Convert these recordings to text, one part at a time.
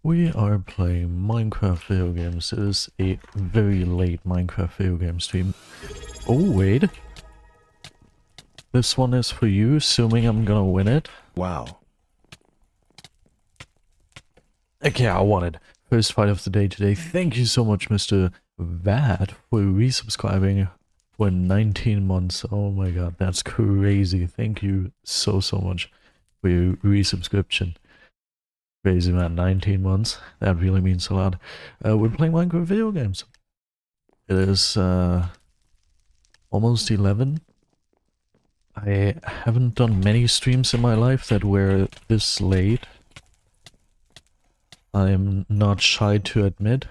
We are playing Minecraft video games. It is a very late Minecraft video game stream. Oh, wait. This one is for you, assuming I'm gonna win it. Wow. Okay, I won it. First fight of the day today. Thank you so much, Mr. Vat, for resubscribing for 19 months. Oh my god, that's crazy. Thank you so much for your resubscription. Crazy, man. 19 months. That really means a lot. We're playing Minecraft video games. It is almost 11. I haven't done many streams in my life that were this late. I'm not shy to admit.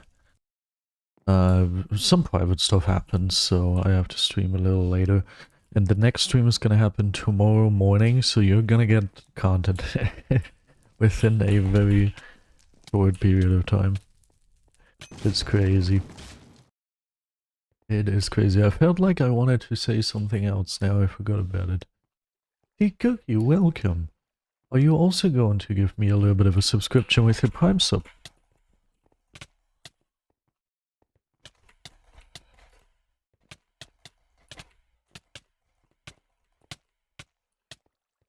Some private stuff happens, so I have to stream a little later. And the next stream is gonna happen tomorrow morning, so you're gonna get content within a very short period of time. It's crazy. It is crazy. I felt like I wanted to say something else, now I forgot about it. Hey Cookie, welcome. Are you also going to give me a little bit of a subscription with your Prime sub?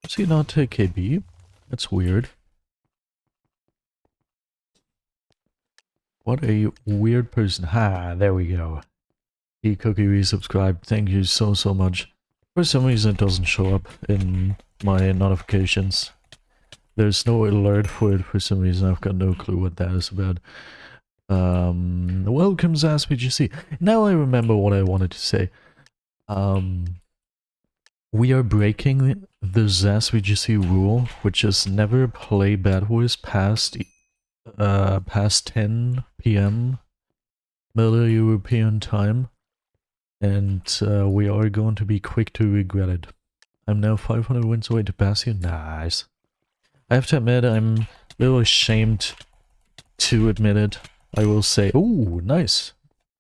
Does he not take KB? That's weird. What a weird person. Ha, there we go. Hey Cookie resubscribed. Thank you so much. For some reason it doesn't show up in my notifications. There's no alert for it for some reason. I've got no clue what that is about. Welcome ZaspGC. Now I remember what I wanted to say. We are breaking the ZaspGC rule, which is never play BedWars past 10 p.m. Middle European time, and we are going to be quick to regret it. I'm now 500 wins away to pass you. Nice. I have to admit, I'm a little ashamed to admit it. I will say, oh, nice.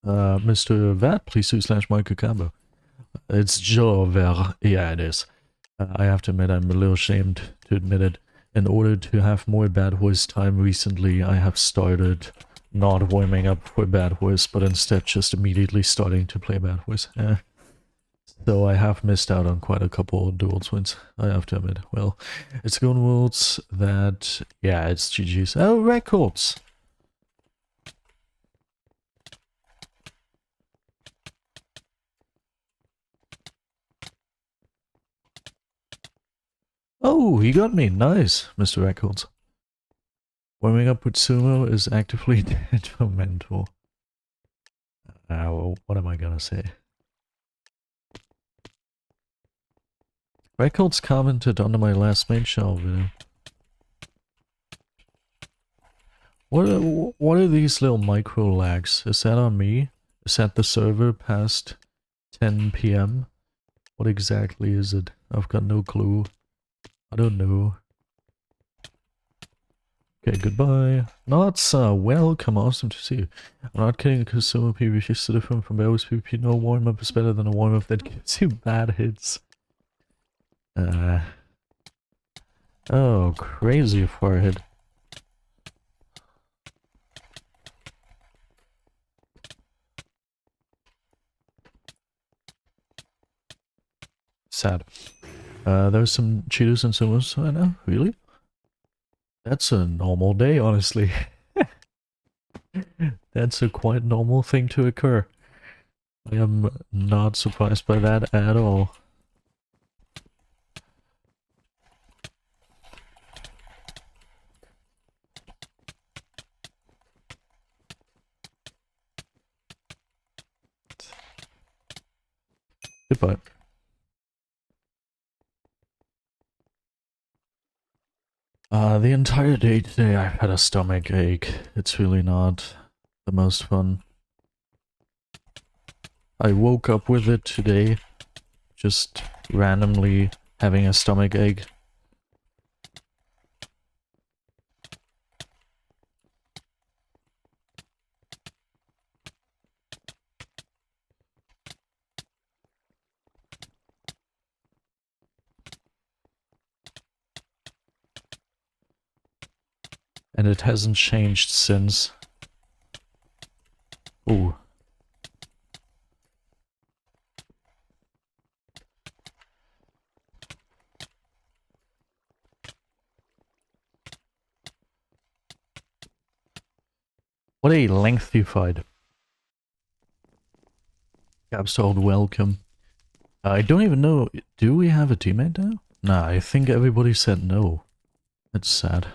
Mr. Vat, please do /Michael Combo. It's Jover. Yeah, it is. I have to admit, I'm a little ashamed to admit it. In order to have more BedWars time recently, I have started not warming up for BedWars, but instead just immediately starting to play BedWars. So I have missed out on quite a couple of duels wins, I have to admit. Well, it's Golden Worlds that... yeah, it's GG's. Oh, records! Oh, he got me. Nice, Mr. Records. Warming up with sumo is actively detrimental. Well, what am I gonna say? Records commented under my last main channel video. What are these little micro lags? Is that on me? Is that the server past 10 p.m.? What exactly is it? I've got no clue. I don't know. Okay, goodbye. Nots, welcome, awesome to see you. I'm not kidding because some PvP is so different from BedWars PvP. No warm-up is better than a warm-up that gives you bad hits. Oh, crazy forehead. Sad. There's some Cheetos and sumos right now? Really? That's a normal day, honestly. That's a quite normal thing to occur. I am not surprised by that at all. Goodbye. The entire day today I've had a stomach ache. It's really not the most fun. I woke up with it today, just randomly having a stomach ache. And it hasn't changed since. Ooh. What a lengthy fight. Capstone, welcome. I don't even know, do we have a teammate now? Nah, I think everybody said no. That's sad.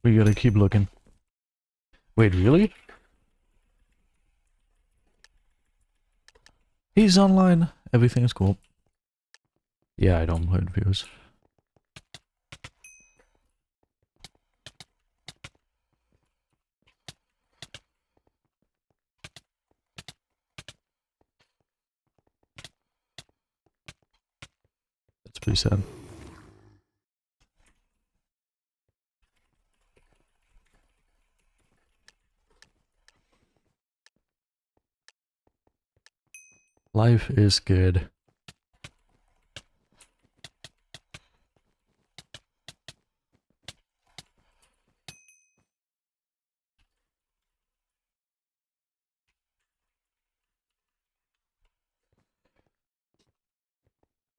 We gotta keep looking. Wait, really? He's online. Everything is cool. Yeah, I don't mind views. That's pretty sad. Life is good.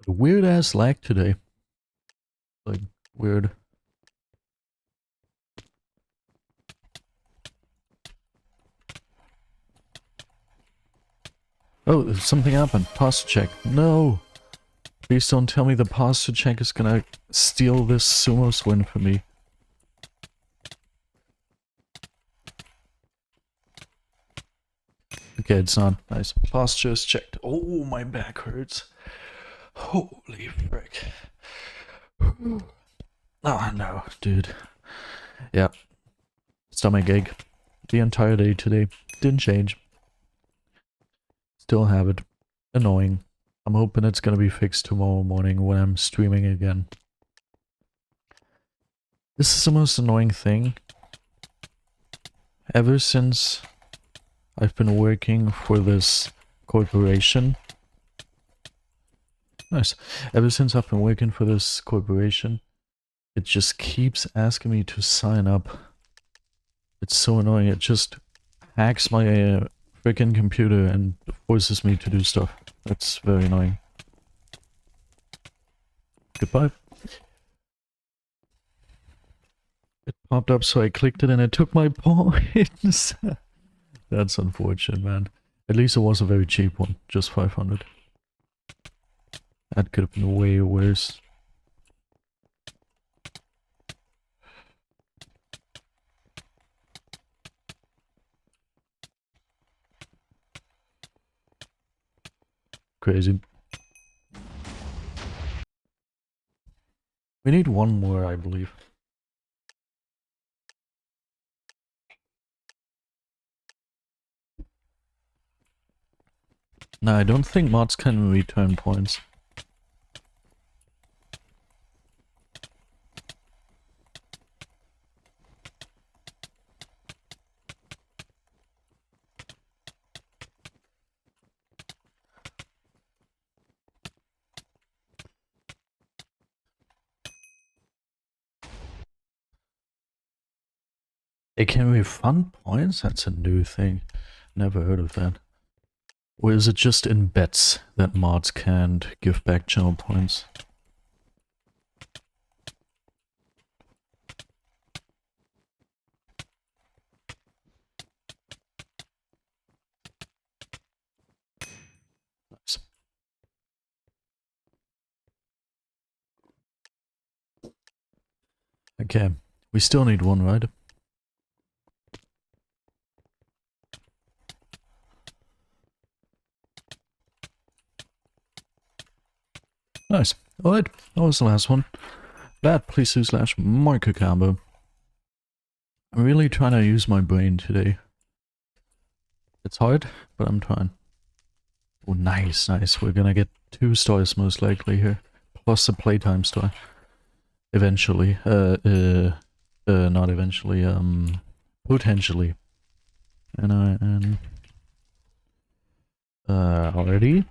Weird ass lag today. Like, weird. Oh, something happened. Posture check. No! Please don't tell me the posture check is gonna steal this sumo's win for me. Okay, it's not. Nice. Posture is checked. Oh, my back hurts. Holy frick. Oh no, dude. Yeah. Stomach ache. The entire day today. Didn't change. Still have it. Annoying. I'm hoping it's gonna be fixed tomorrow morning when I'm streaming again. This is the most annoying thing. Ever since I've been working for this corporation. Nice. Ever since I've been working for this corporation, it just keeps asking me to sign up. It's so annoying. It just hacks my freaking computer and forces me to do stuff. That's very annoying. Goodbye. It popped up, so I clicked it and it took my points. That's unfortunate, man. At least it was a very cheap one, just 500. That could have been way worse. Crazy. We need one more, I believe. No, I don't think mods can return points. It can refund points? That's a new thing. Never heard of that. Or is it just in bets that mods can't give back channel points? Nice. Okay, we still need one, right? Nice. Alright, that was the last one. That please do / micro combo. I'm really trying to use my brain today. It's hard, but I'm trying. Oh, nice, nice. We're gonna get 2 stars most likely here. Plus a playtime star. Eventually. Not eventually, Potentially. And already.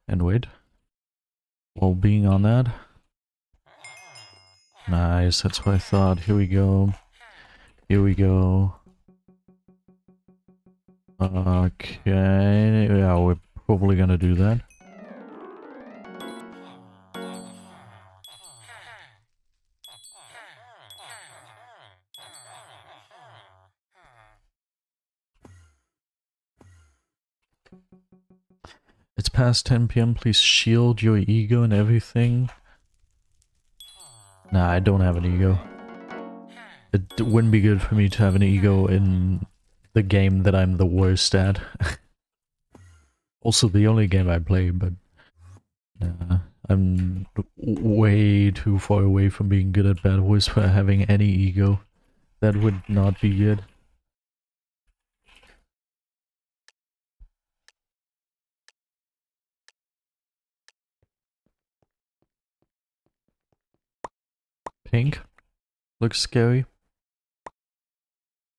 And wait. While being on that. Nice, that's what I thought. Here we go. Here we go. Okay, yeah, we're probably gonna do that. It's past 10 PM, please shield your ego and everything. Nah, I don't have an ego. It wouldn't be good for me to have an ego in the game that I'm the worst at. Also the only game I play, but nah, I'm way too far away from being good at BedWars for having any ego. That would not be good. Pink looks scary.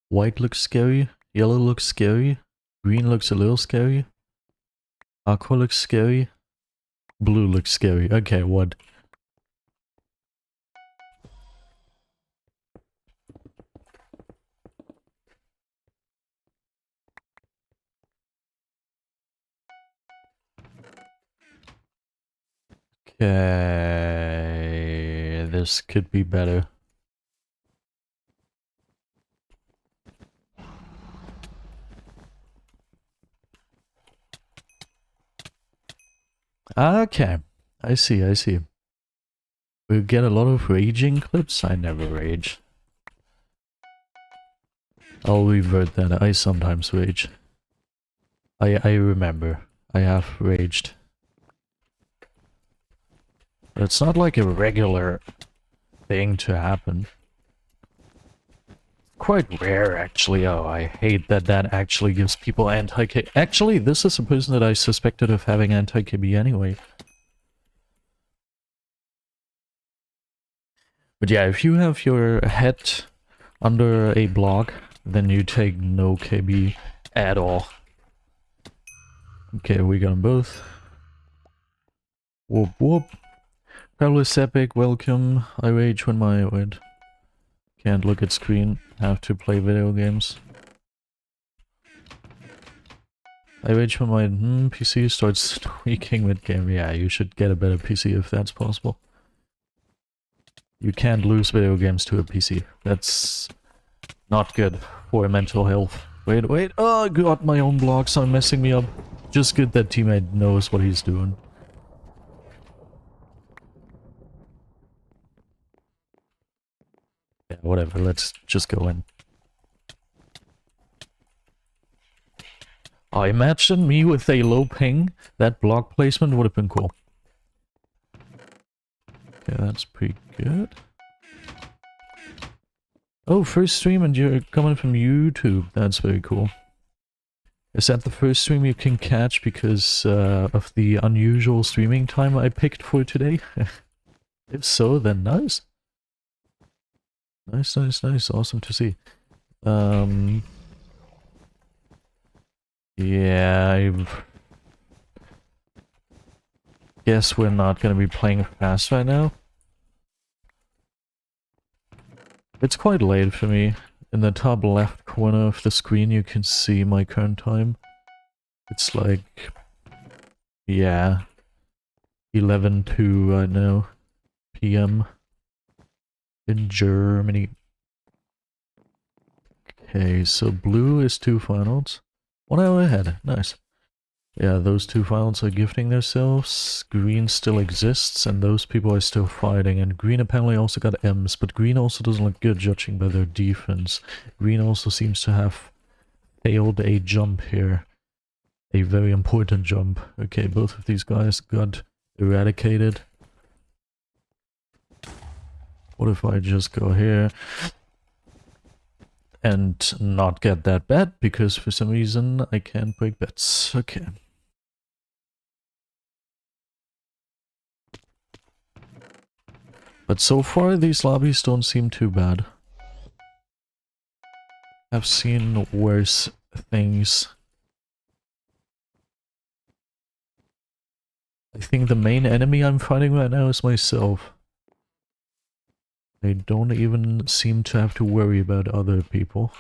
White looks scary. Yellow looks scary. Green looks a little scary. Aqua looks scary. Blue looks scary. Okay, what? Okay, this could be better. Okay, I see, I see. We get a lot of raging clips. I never rage. I'll revert that. I sometimes rage. I remember. I have raged. But it's not like a regular thing to happen. Quite rare, actually. Oh, I hate that that actually gives people anti-K. Actually, this is a person that I suspected of having anti-KB anyway. But yeah, if you have your head under a block, then you take no KB at all. Okay, we got them both. Whoop whoop. Fabulous Epic, welcome. I rage when my... wait. Can't look at screen. Have to play video games. I rage when my PC starts tweaking mid-game. Yeah, you should get a better PC if that's possible. You can't lose video games to a PC. That's not good for mental health. Wait, wait. Oh, I got my own blocks. I'm messing me up. Just good that teammate knows what he's doing. Yeah, whatever. Let's just go in. Oh, imagine me with a low ping. That block placement would have been cool. Okay, that's pretty good. Oh, first stream and you're coming from YouTube. That's very cool. Is that the first stream you can catch because of the unusual streaming time I picked for today? If so, then nice. Nice, nice, nice. Awesome to see. Yeah, I guess we're not gonna be playing fast right now. It's quite late for me. In the top left corner of the screen you can see my current time. It's like... yeah. 11:02 right now. PM. In Germany. Okay, so blue is 2 finals. 1 hour ahead. Nice. Yeah, those 2 finals are gifting themselves. Green still exists, and those people are still fighting. And green apparently also got M's, but green also doesn't look good judging by their defense. Green also seems to have failed a jump here. A very important jump. Okay, both of these guys got eradicated. What if I just go here and not get that bet, because for some reason I can't break bets. Okay. But so far these lobbies don't seem too bad. I've seen worse things. I think the main enemy I'm fighting right now is myself. I don't even seem to have to worry about other people.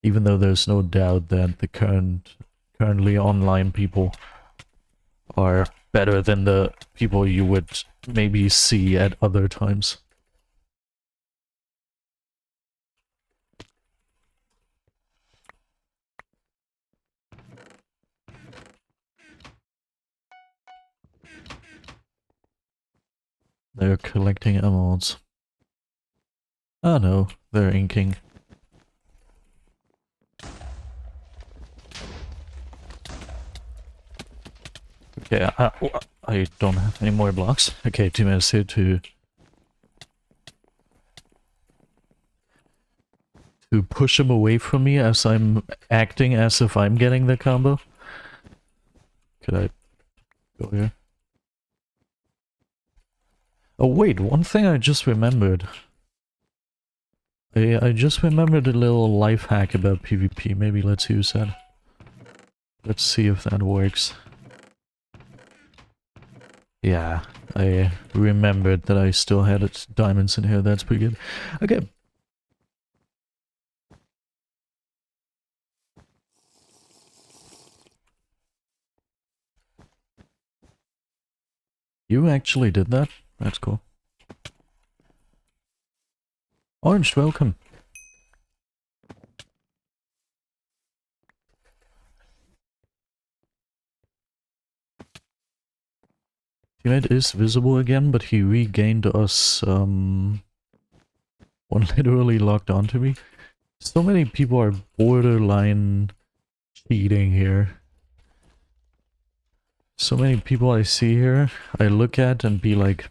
Even though there's no doubt that the currently online people are better than the people you would maybe see at other times. They're collecting emeralds. Oh no, they're inking. Okay, I don't have any more blocks. Okay, 2 minutes here to push him away from me as I'm acting as if I'm getting the combo. Could I go here? Oh wait, one thing I just remembered. I just remembered a little life hack about PvP. Maybe let's use that. Let's see if that works. Yeah, I remembered that I still had diamonds in here. That's pretty good. Okay. You actually did that? That's cool. Orange, welcome. Teammate is visible again, but he regained us, one literally locked onto me. So many people are borderline cheating here. So many people I see here, I look at and be like,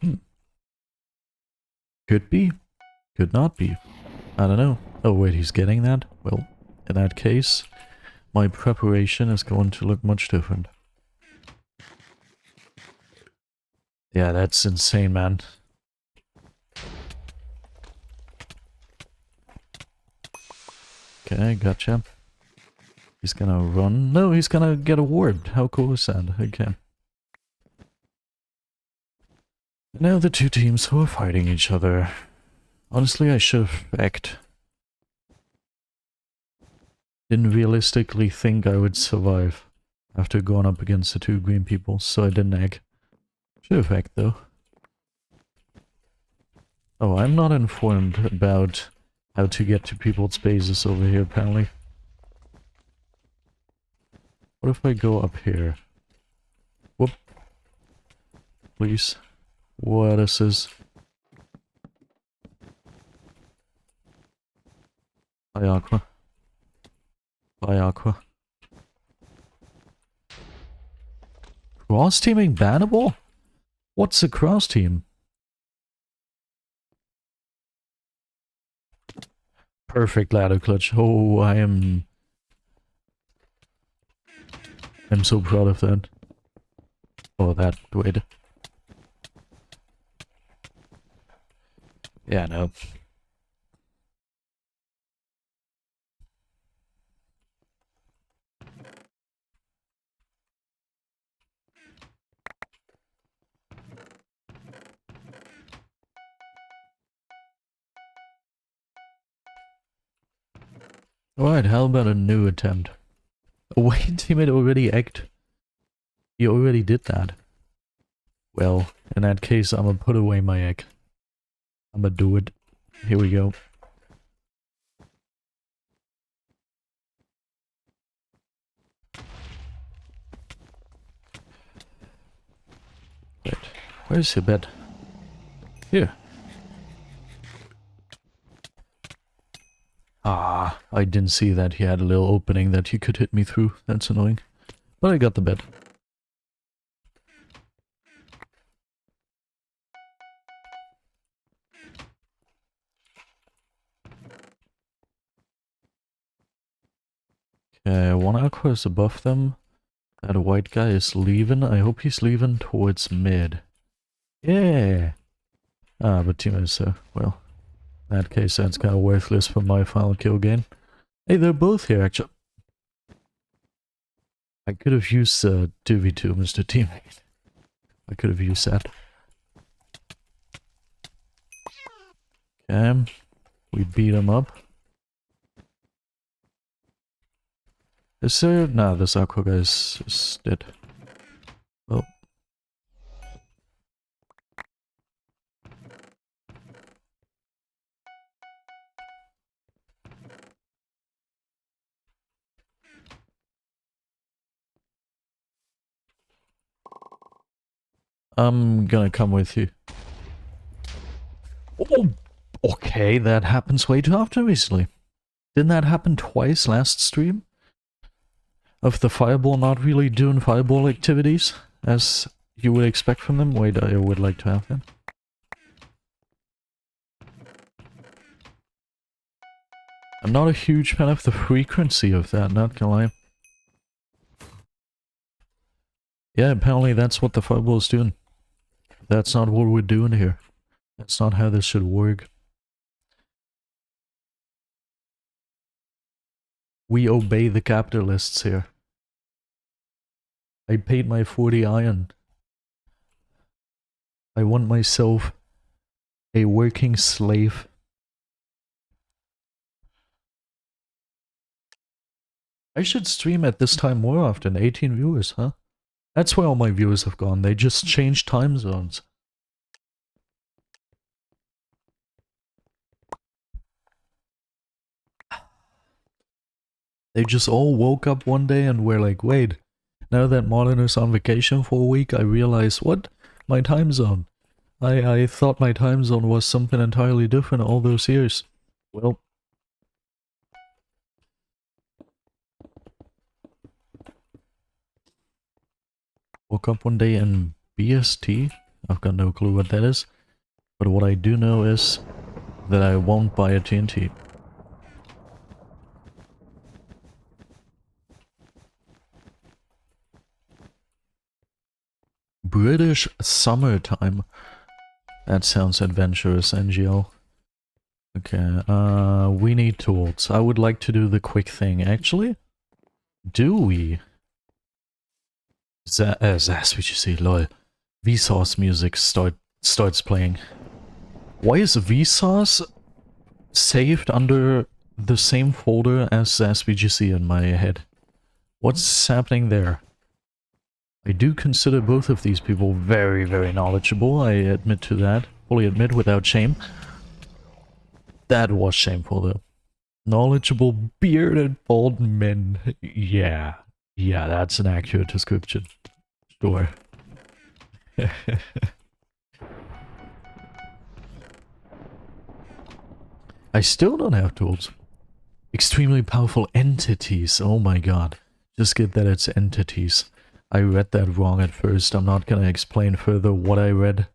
could be, could not be. I don't know. Oh wait, he's getting that? Well, in that case, my preparation is going to look much different. Yeah, that's insane, man. Okay, gotcha. He's gonna run. No, he's gonna get a ward. How cool is that? Okay. Now the two teams who are fighting each other. Honestly, I should have backed. Didn't realistically think I would survive after going up against the two green people, so I didn't egg. Should have egged though. Oh, I'm not informed about how to get to people's bases over here, apparently. What if I go up here? Whoop. Please. What is this? Hi, Aqua. Bye, Aqua. Cross teaming bannable? What's a cross team? Perfect ladder clutch. Oh, I'm so proud of that. Oh, that, wait. Yeah, no. Alright, how about a new attempt? Oh, wait, teammate already egged. He already did that. Well, in that case, I'm gonna put away my egg. I'm gonna do it. Here we go. Wait, where's your bed? Here. Ah, I didn't see that he had a little opening that he could hit me through. That's annoying. But I got the bed. Okay, one aqua is above them. That white guy is leaving. I hope he's leaving towards mid. Yeah! Ah, but team is, well, In that case, that's kind of worthless for my final kill gain. Hey, they're both here, actually. I could have used 2v2, Mr. Teammate. I could have used that. Okay, we beat him up. Is there... Nah, this aqua guy is dead. Well. I'm gonna come with you. Oh, okay, that happens way too often recently. Didn't that happen twice last stream? Of the fireball not really doing fireball activities, as you would expect from them? Wait, I would like to have them. I'm not a huge fan of the frequency of that, not gonna lie. Yeah, apparently that's what the fireball is doing. That's not what we're doing here. That's not how this should work. We obey the capitalists here. I paid my 40 iron. I want myself a working slave. I should stream at this time more often. 18 viewers, huh? That's where all my viewers have gone. They just changed time zones. They just all woke up one day and were like, wait, now that Martin is on vacation for a week, I realize, what? My time zone. I thought my time zone was something entirely different all those years. Well. Woke up one day in BST. I've got no clue what that is. But what I do know is that I won't buy a TNT. British summertime. That sounds adventurous, NGL. Okay, we need tools. I would like to do the quick thing. Actually, do we? That's what you see, lol. Vsauce music starts playing. Why is Vsauce saved under the same folder as SVGC in my head? What's happening there? I do consider both of these people very, very knowledgeable. I admit to that. Fully admit without shame. That was shameful though. Knowledgeable, bearded, bald men. Yeah. Yeah, that's an accurate description. Sure. I still don't have tools. Extremely powerful entities. Oh my god. Just get that it's entities. I read that wrong at first. I'm not gonna explain further what I read.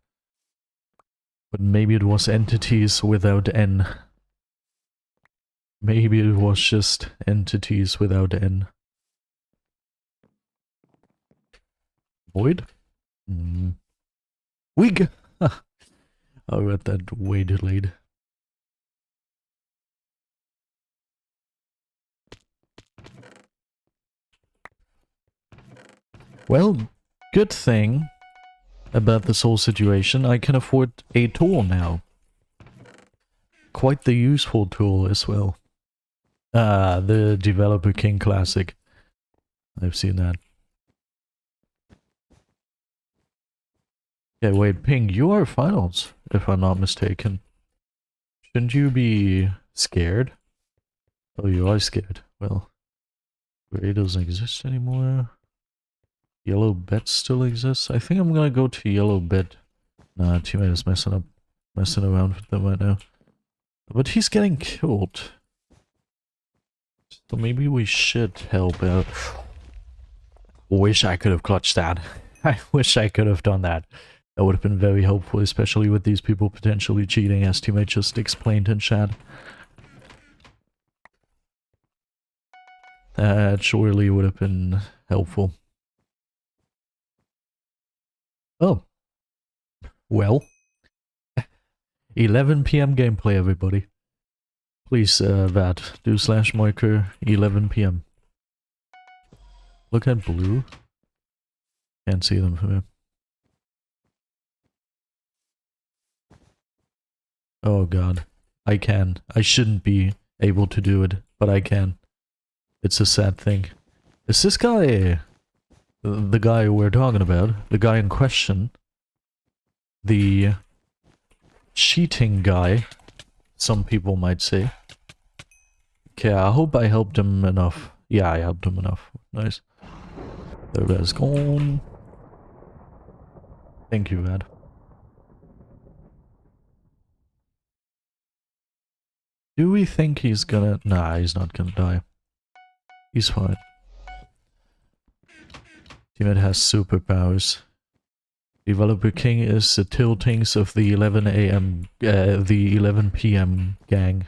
But maybe it was entities without N. Maybe it was just entities without N. Void? Wig! I read that way too late. Well, good thing about this whole situation, I can afford a tool now. Quite the useful tool as well. The Developer King Classic. I've seen that. Yeah, wait, Ping, you are finals, if I'm not mistaken. Shouldn't you be scared? Oh, you are scared. Well, gray doesn't exist anymore. Yellow bed still exists. I think I'm gonna go to yellow bed. Nah, teammate is messing around with them right now. But he's getting killed. So maybe we should help out. Wish I could have clutched that. I wish I could have done that. That would have been very helpful, especially with these people potentially cheating, as teammate just explained in chat. That surely would have been helpful. Oh. Well. 11 p.m. gameplay, everybody. Please, that. Do /marker 11 p.m. Look at blue. Can't see them from here. Oh god. I can. I shouldn't be able to do it, but I can. It's a sad thing. Is this guy... the guy we're talking about? The guy in question? The... cheating guy? Some people might say. Okay, I hope I helped him enough. Yeah, I helped him enough. Nice. There that's gone. Thank you, Ed. Do we think he's gonna... Nah, he's not gonna die. He's fine. Teammate has superpowers. Developer King is the tiltings of the 11 a.m. The 11 p.m. gang.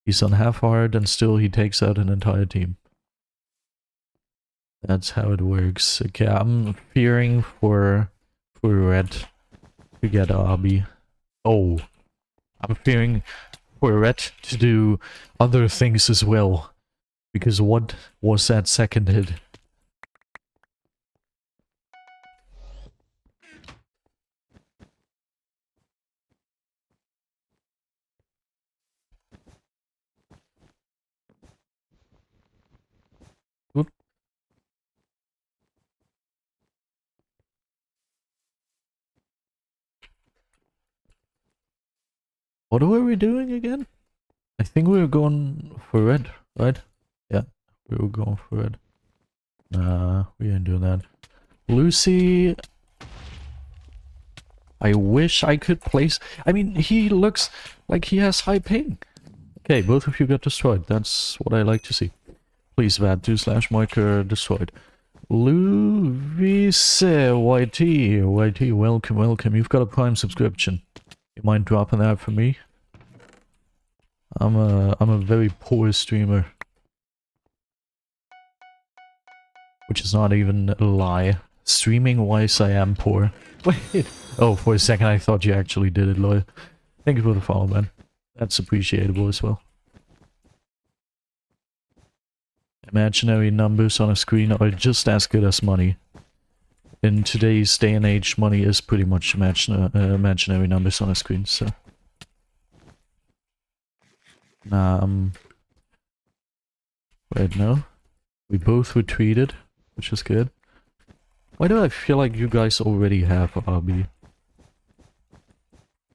He's on half hard and still he takes out an entire team. That's how it works. Okay, I'm fearing for Red to get RB. Oh, I'm fearing for Red to do other things as well. Because what was that second hit? Whoop. What were we doing again? I think we were going for Red, right? Yeah, we were going for Red. Nah, we ain't doing that. Lucy... I wish I could place... I mean, he looks like he has high ping. Okay, both of you got destroyed. That's what I like to see. Please, VAD 2/marker destroyed. Luis YT, welcome. You've got a Prime subscription. You mind dropping that for me? I'm a very poor streamer. Which is not even a lie. Streaming-wise, I am poor. Wait. Oh, for a second I thought you actually did it, Lloyd. Thank you for the follow, man. That's appreciable as well. Imaginary numbers on a screen are just as good as money. In today's day and age, money is pretty much imaginary numbers on a screen, so... Nah, wait, no. We both retweeted, which is good. Why do I feel like you guys already have RB?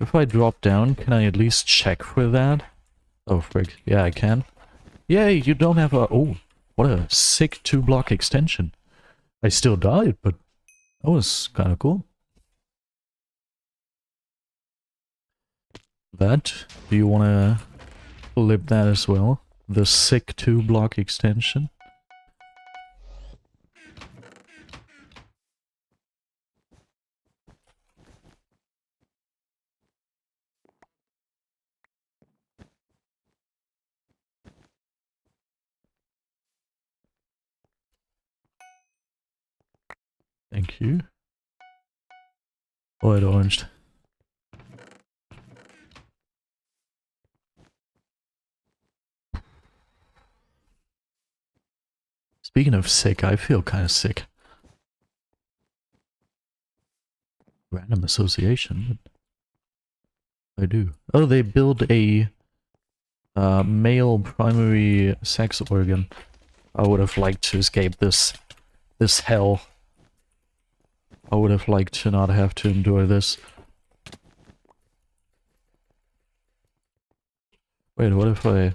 If I drop down, can I at least check for that? Oh, frick. Yeah, I can. Yay, you don't have a... Oh, what a sick 2-block extension. I still died, but that was kind of cool. That, do you want to flip that as well? The sick 2-block extension? Thank you. Oh, it oranged. Speaking of sick, I feel kind of sick. Random association. I do. Oh, they build a male primary sex organ. I would have liked to escape this hell. I would have liked to not have to endure this. Wait, what if I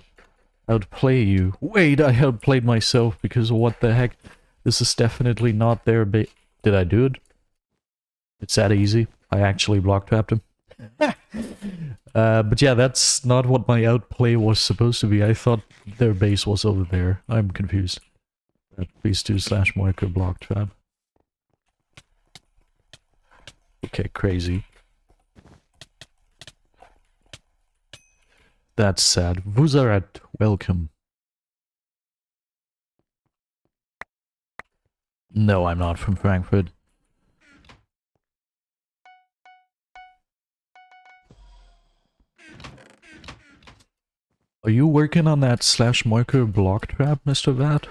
outplay you? Wait, I outplayed myself because what the heck? This is definitely not their bait. Did I do it? It's that easy. I actually block trapped him. But yeah, that's not what my outplay was supposed to be. I thought their base was over there. I'm confused. Please do /marker block trap. Okay, crazy. That's sad. Vuzarat, welcome. No, I'm not from Frankfurt. Are you working on that slash marker block trap, Mr. Vat?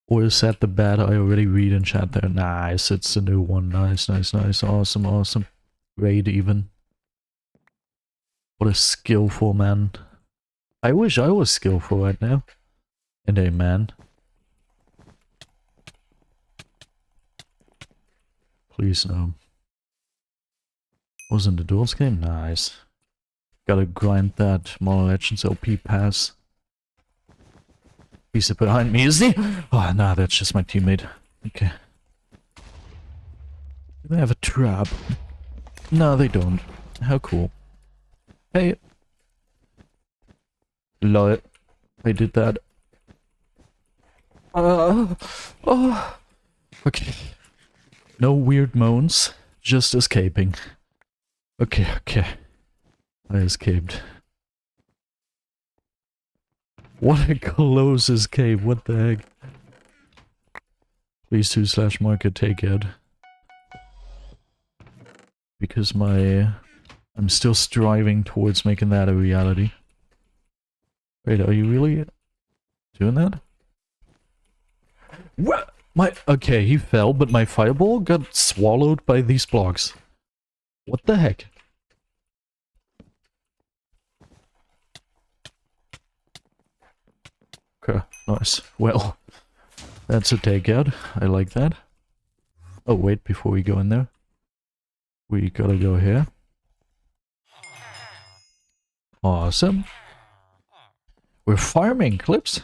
Or is that the bat I already read in chat there? Nice, it's a new one. Nice, nice, nice. Awesome, awesome. Great even. What a skillful man. I wish I was skillful right now. And a man. Please no. Wasn't the duels game? Nice. Gotta grind that Mobile Legends LP pass. He's behind me, is he? Oh, nah, that's just my teammate. Okay. Do they have a trap? No, they don't. How cool. Hey. Lol. I did that. Oh. Okay. No weird moans. Just escaping. Okay, okay. I escaped. What a close escape, what the heck? Please do slash market take it. Because I'm still striving towards making that a reality. Wait, are you really doing that? What? Okay, he fell, but my fireball got swallowed by these blocks. What the heck? Okay, nice. Well, that's a takeout. I like that. Oh, wait, before we go in there, we gotta go here. Awesome. We're farming clips.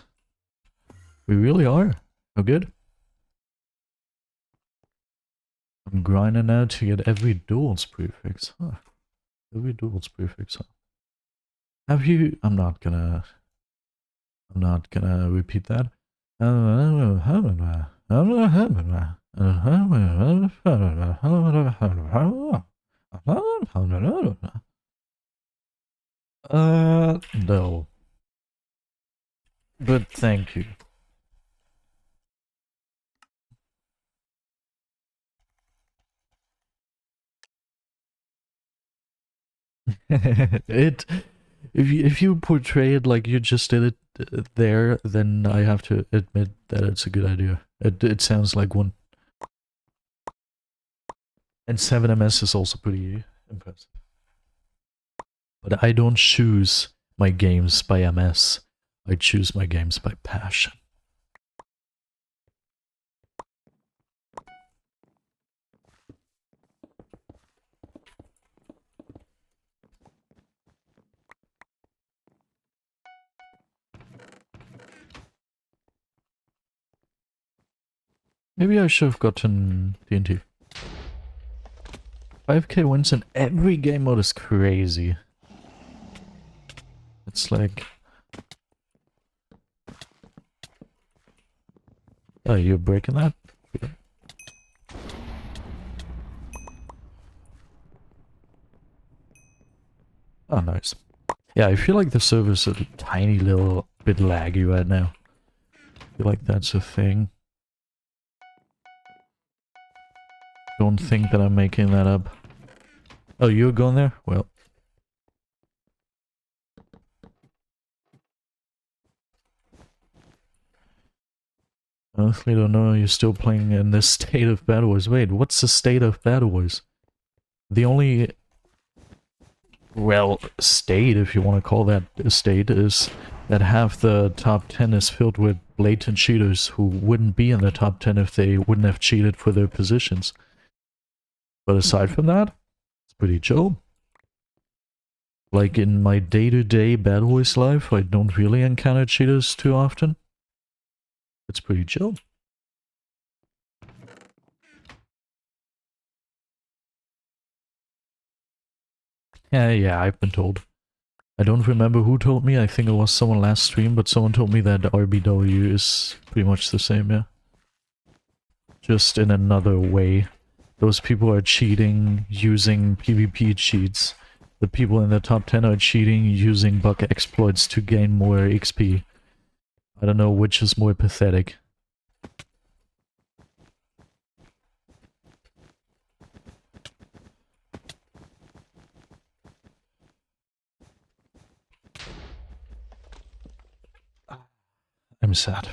We really are. Oh, good. I'm grinding now to get every duels prefix. Huh. Every duels prefix, huh? Have you... I'm not gonna repeat that. No. But thank you. If you portray it like you just did it there, then I have to admit that it's a good idea. It sounds like one. And 7ms is also pretty impressive. But I don't choose my games by MS. I choose my games by passion. Maybe I should have gotten TNT. 5k wins in every game mode is crazy. It's like... Oh, you're breaking that? Yeah. Oh, nice. Yeah, I feel like the server's a tiny little bit laggy right now. I feel like that's a thing. Don't think that I'm making that up. Oh, you're going there? Well. Honestly, don't know you're still playing in this state of BedWars. Wait, what's the state of BedWars? The only... well, state, if you want to call that a state, is that half the top 10 is filled with blatant cheaters who wouldn't be in the top 10 if they wouldn't have cheated for their positions. But aside from that, it's pretty chill. Like in my day-to-day BedWars life, I don't really encounter cheaters too often. It's pretty chill. Yeah, I've been told. I don't remember who told me, I think it was someone last stream, but someone told me that RBW is pretty much the same, yeah. Just in another way. Those people are cheating using PvP cheats. The people in the top 10 are cheating using bug exploits to gain more XP. I don't know which is more pathetic. sad.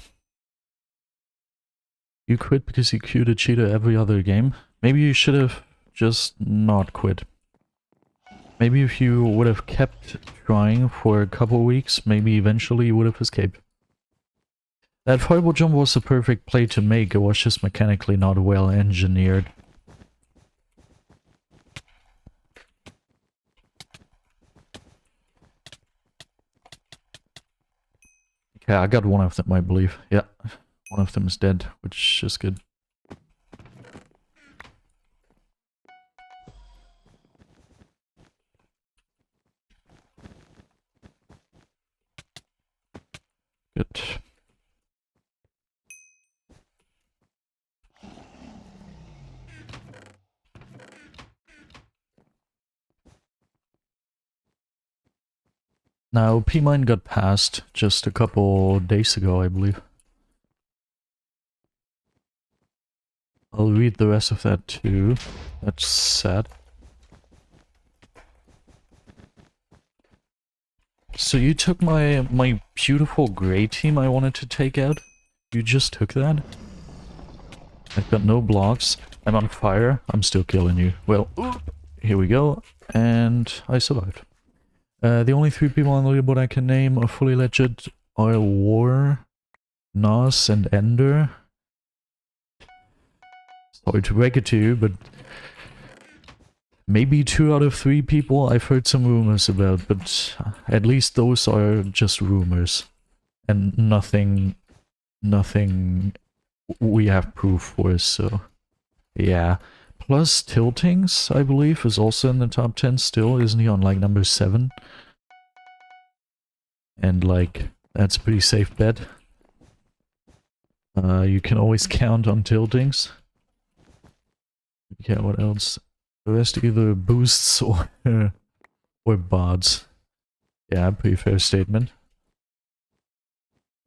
You quit because you queued a cheater every other game? Maybe you should have just not quit. Maybe if you would have kept trying for a couple of weeks, maybe eventually you would have escaped. That fireball jump was the perfect play to make, it was just mechanically not well engineered. Okay, I got one of them, I believe. Yeah, one of them is dead, which is good. Good. Now, P-Mine got passed just a couple days ago, I believe. I'll read the rest of that too. That's sad. So you took my beautiful grey team I wanted to take out? You just took that? I've got no blocks. I'm on fire. I'm still killing you. Well, here we go. And I survived. The only 3 people on the leaderboard I can name are fully legit are War, Nas, and Ender. Sorry to break it to you, but maybe 2 out of 3 people I've heard some rumors about, but at least those are just rumors. And nothing we have proof for, so yeah. Plus Tiltings, I believe, is also in the top 10 still, isn't he on like number 7? And like, that's a pretty safe bet. You can always count on Tiltings. Yeah, what else? The rest either boosts or bots. Yeah, pretty fair statement.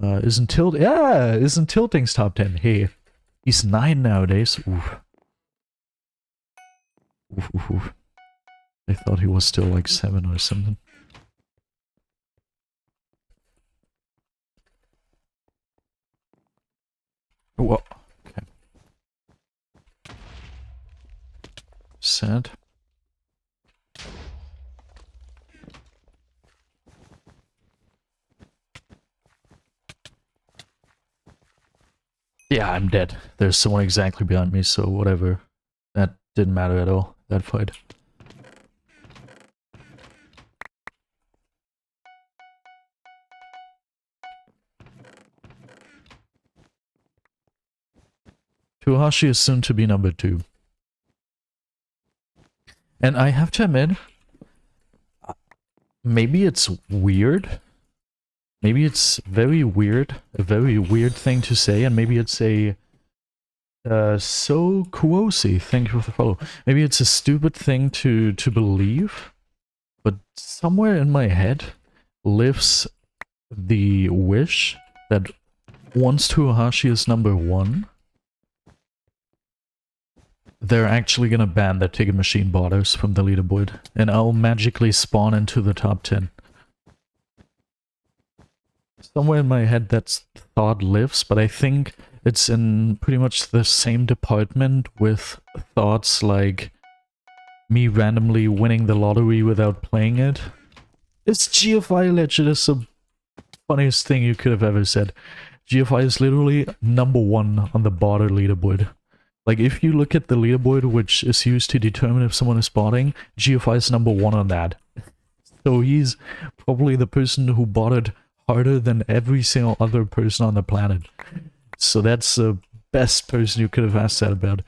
Isn't Tilting's top 10? Hey, he's 9 nowadays. Oof. Oof. I thought he was still like 7 or something. Whoa. Okay. Sad. Yeah, I'm dead. There's someone exactly behind me, so whatever. That didn't matter at all, that fight. Tuhashi is soon to be number 2. And I have to admit, maybe it's weird. Maybe it's very weird, a very weird thing to say, and maybe it's a so Kuosi, thank you for the follow. Maybe it's a stupid thing to believe, but somewhere in my head lives the wish that once Tuhashi is number 1, they're actually gonna ban the ticket machine botters from the leaderboard, and I'll magically spawn into the top 10. Somewhere in my head that thought lives, but I think it's in pretty much the same department with thoughts like me randomly winning the lottery without playing it. It's GFI legit is the funniest thing you could have ever said. GFI is literally number 1 on the botter leaderboard. Like, if you look at the leaderboard, which is used to determine if someone is botting, GFI is number 1 on that. So he's probably the person who botted harder than every single other person on the planet. So that's the best person you could have asked that about.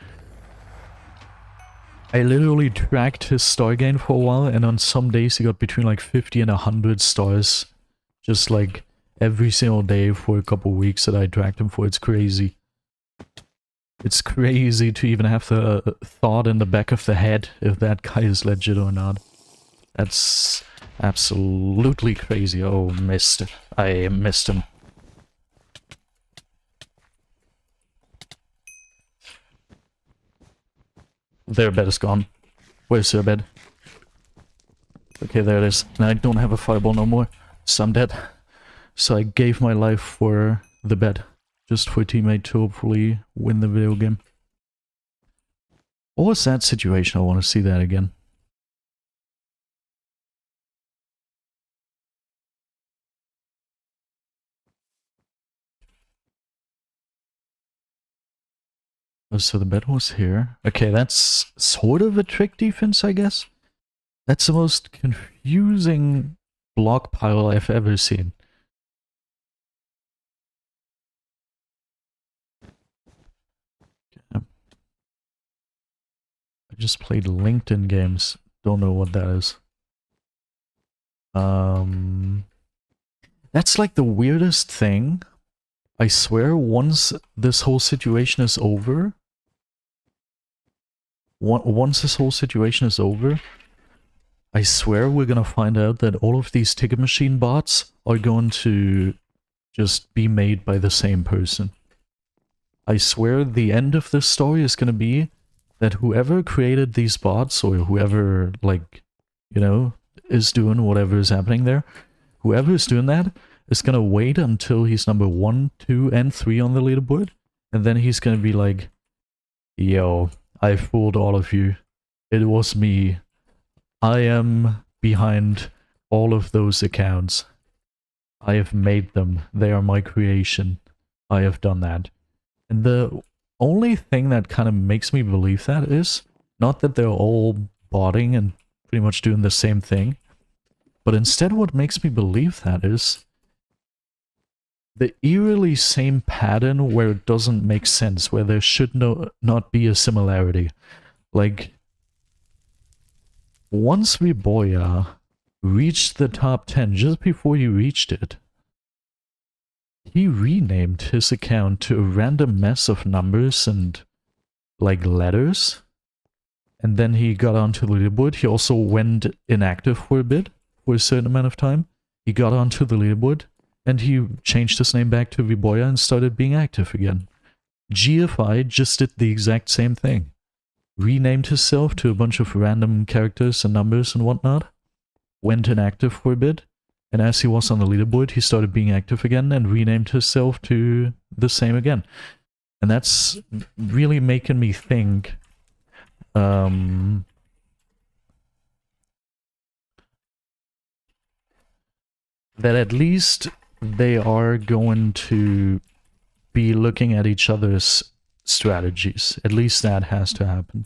I literally tracked his star gain for a while, and on some days he got between like 50 and 100 stars. Just like every single day for a couple weeks that I tracked him for. It's crazy. It's crazy to even have the thought in the back of the head if that guy is legit or not. That's absolutely crazy. Oh, missed. I missed him. Their bed is gone. Where's their bed? Okay, there it is. Now I don't have a fireball no more, so I'm dead. So I gave my life for the bed. Just for teammate to hopefully win the video game. What was that situation? I want to see that again. Oh, so the bed was here. Okay, that's sort of a trick defense, I guess. That's the most confusing block pile I've ever seen. Okay. I just played LinkedIn games. Don't know what that is. That's like the weirdest thing. I swear, once this whole situation is over, once this whole situation is over, I swear we're gonna find out that all of these ticket machine bots are going to just be made by the same person. I swear the end of this story is gonna be that whoever created these bots, or whoever, like, you know, is doing whatever is happening there, whoever is doing that is gonna wait until he's number 1, 2, and 3 on the leaderboard, and then he's gonna be like, yo, I fooled all of you. It was me. I am behind all of those accounts. I have made them. They are my creation. I have done that. And the only thing that kind of makes me believe that is not that they're all botting and pretty much doing the same thing, but instead what makes me believe that is the eerily same pattern where it doesn't make sense, where there should not be a similarity. Like, once Viboya reached the top 10, just before he reached it, he renamed his account to a random mess of numbers and, like, letters. And then he got onto the leaderboard. He also went inactive for a bit, for a certain amount of time. He got onto the leaderboard, and he changed his name back to Viboya and started being active again. GFI just did the exact same thing. Renamed himself to a bunch of random characters and numbers and whatnot. Went inactive for a bit. And as he was on the leaderboard, he started being active again and renamed himself to the same again. And that's really making me think that at least they are going to be looking at each other's strategies. At least that has to happen.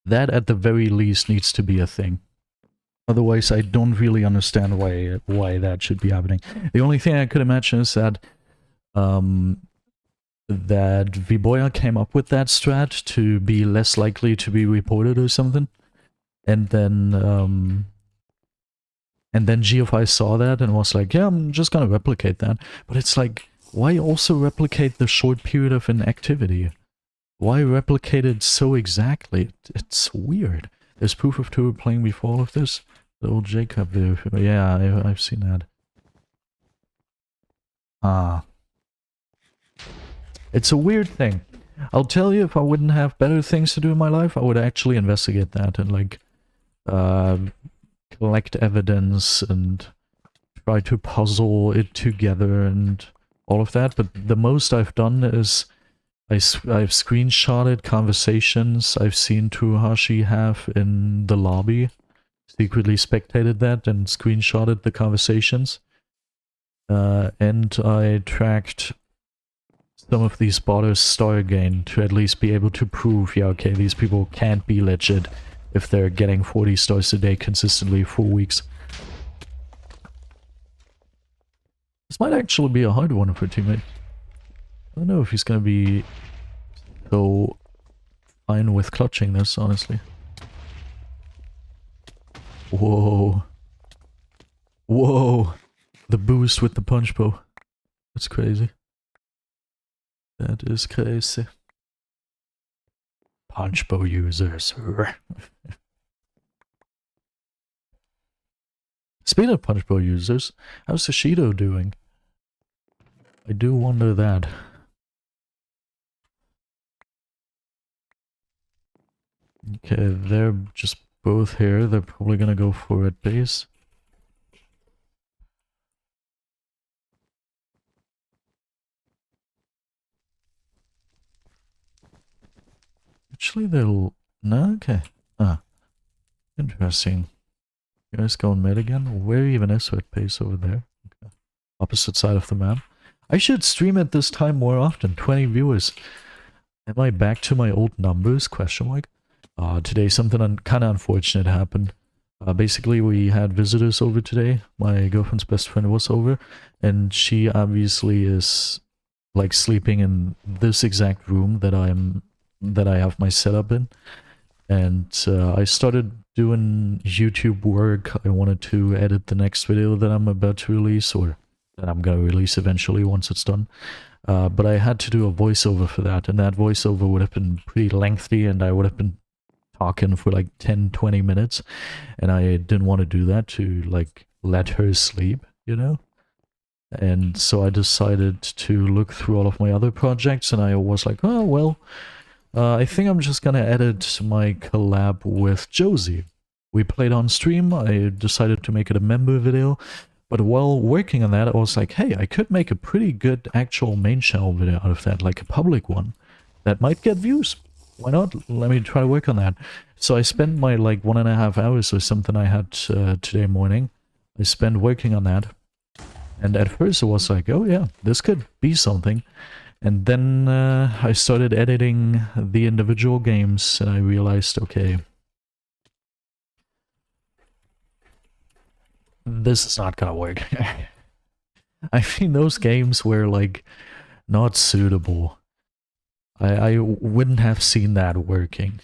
That, at the very least, needs to be a thing. Otherwise, I don't really understand why that should be happening. The only thing I could imagine is that that Viboya came up with that strat to be less likely to be reported or something, and then GFI saw that and was like, yeah, I'm just gonna replicate that. But it's like, why also replicate the short period of inactivity? Why replicate it so exactly? It's weird. There's proof of two playing before all of this. The old Jacob video. Yeah, I've seen that. Ah. It's a weird thing. I'll tell you, if I wouldn't have better things to do in my life, I would actually investigate that and, like, collect evidence and try to puzzle it together and all of that. But the most I've done is I've screenshotted conversations I've seen Tsuhashi have in the lobby, secretly spectated that and screenshotted the conversations. And I tracked some of these spotters' star gain to at least be able to prove, yeah, okay, these people can't be legit if they're getting 40 stars a day consistently for weeks. This might actually be a hard one for a teammate. I don't know if he's gonna be so fine with clutching this, honestly. Whoa. Whoa. The boost with the punch bow. That's crazy. That is crazy. Punch bow users. Speaking of punch bow users, how's Sushido doing? I do wonder that. Okay, they're just both here. They're probably gonna go for red base. Actually, they'll... No, okay. Ah, interesting. You guys going mid again? Where even is red base over there? Okay. Opposite side of the map. I should stream at this time more often. 20 viewers. Am I back to my old numbers? Question mark. Today something kind of unfortunate happened. Basically, we had visitors over today. My girlfriend's best friend was over, and she obviously is like sleeping in this exact room that I have my setup in. And I started doing YouTube work. I wanted to edit the next video that I'm about to release, or that I'm gonna release eventually once it's done. But I had to do a voiceover for that, and that voiceover would have been pretty lengthy, and I would have been talking for like 10-20 minutes, and I didn't want to do that to like let her sleep, you know? And so I decided to look through all of my other projects, and I was like, oh, well, I think I'm just gonna edit my collab with Josie. We played on stream, I decided to make it a member video, but while working on that, I was like, hey, I could make a pretty good actual main channel video out of that, like a public one, that might get views. Why not? Let me try to work on that. So I spent my like 1.5 hours or something I had today morning. I spent working on that. And at first it was like, oh yeah, this could be something. And then I started editing the individual games and I realized, okay, this is not gonna work. I mean, those games were like not suitable. I wouldn't have seen that working.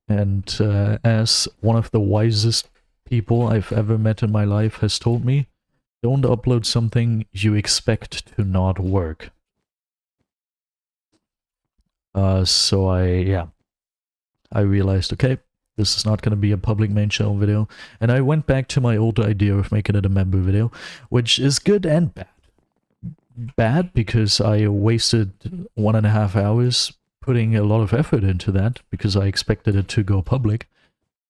And as one of the wisest people I've ever met in my life has told me, don't upload something you expect to not work. So I realized, okay, this is not going to be a public main channel video. And I went back to my old idea of making it a member video, which is good and bad. Bad because I wasted 1.5 hours putting a lot of effort into that because I expected it to go public.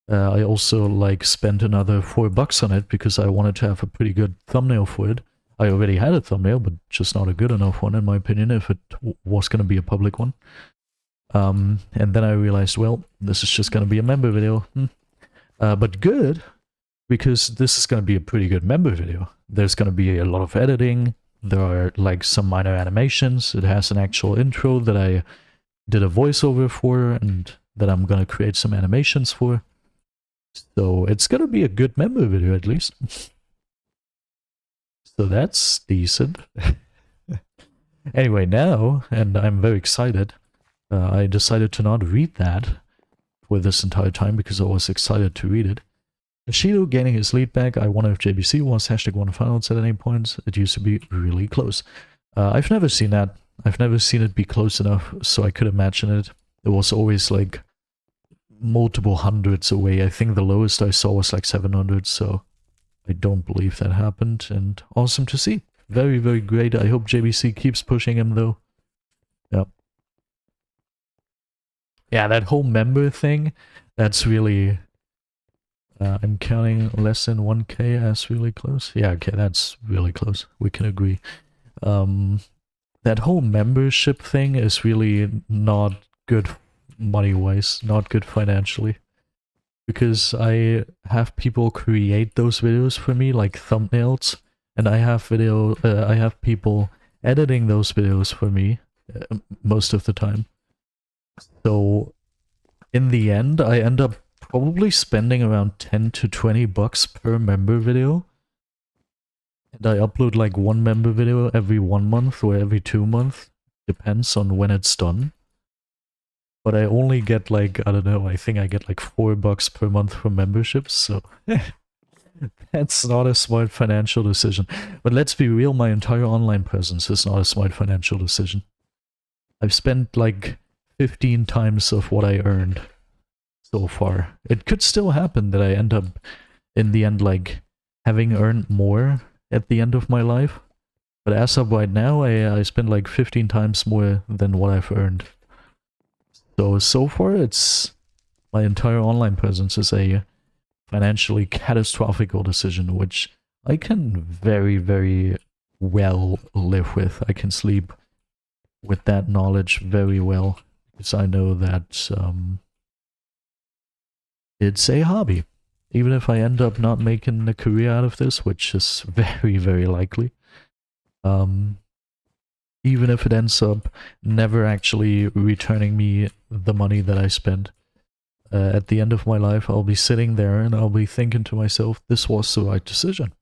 I also like spent another $4 on it because I wanted to have a pretty good thumbnail for it. I already had a thumbnail, but just not a good enough one in my opinion if it was going to be a public one. And then I realized, well, this is just going to be a member video. But good, because this is going to be a pretty good member video. There's going to be a lot of editing. There are like some minor animations. It has an actual intro that I did a voiceover for and that I'm going to create some animations for. So it's going to be a good member video at least. So that's decent. Anyway, now, and I'm very excited, I decided to not read that for this entire time because I was excited to read it. Shido gaining his lead back. I wonder if JBC was #1 finals at any point. It used to be really close. I've never seen that. I've never seen it be close enough so I could imagine it. It was always like multiple hundreds away. I think the lowest I saw was like 700, so I don't believe that happened. And awesome to see. Very, very great. I hope JBC keeps pushing him though. Yep. Yeah, that whole member thing, that's really... I'm counting less than 1k as really close. Yeah, okay, that's really close. We can agree. That whole membership thing is really not good money-wise, not good financially. Because I have people create those videos for me, like thumbnails, and I have people editing those videos for me most of the time. So in the end, I end up probably spending around 10 to 20 bucks per member video. And I upload like one member video every 1 month or every 2 months. Depends on when it's done. But I only get like, I don't know, I think I get like $4 per month for memberships, so that's not a smart financial decision. But let's be real, my entire online presence is not a smart financial decision. I've spent like 15 times of what I earned so far. It could still happen that I end up in the end like having earned more at the end of my life, but as of right now I spend like 15 times more than what I've earned. So far it's My entire online presence is a financially catastrophical decision, which I can very, very well live with. I can sleep with that knowledge very well, because I know that it's a hobby. Even if I end up not making a career out of this, which is very, very likely, even if it ends up never actually returning me the money that I spent, at the end of my life, I'll be sitting there and I'll be thinking to myself, this was the right decision.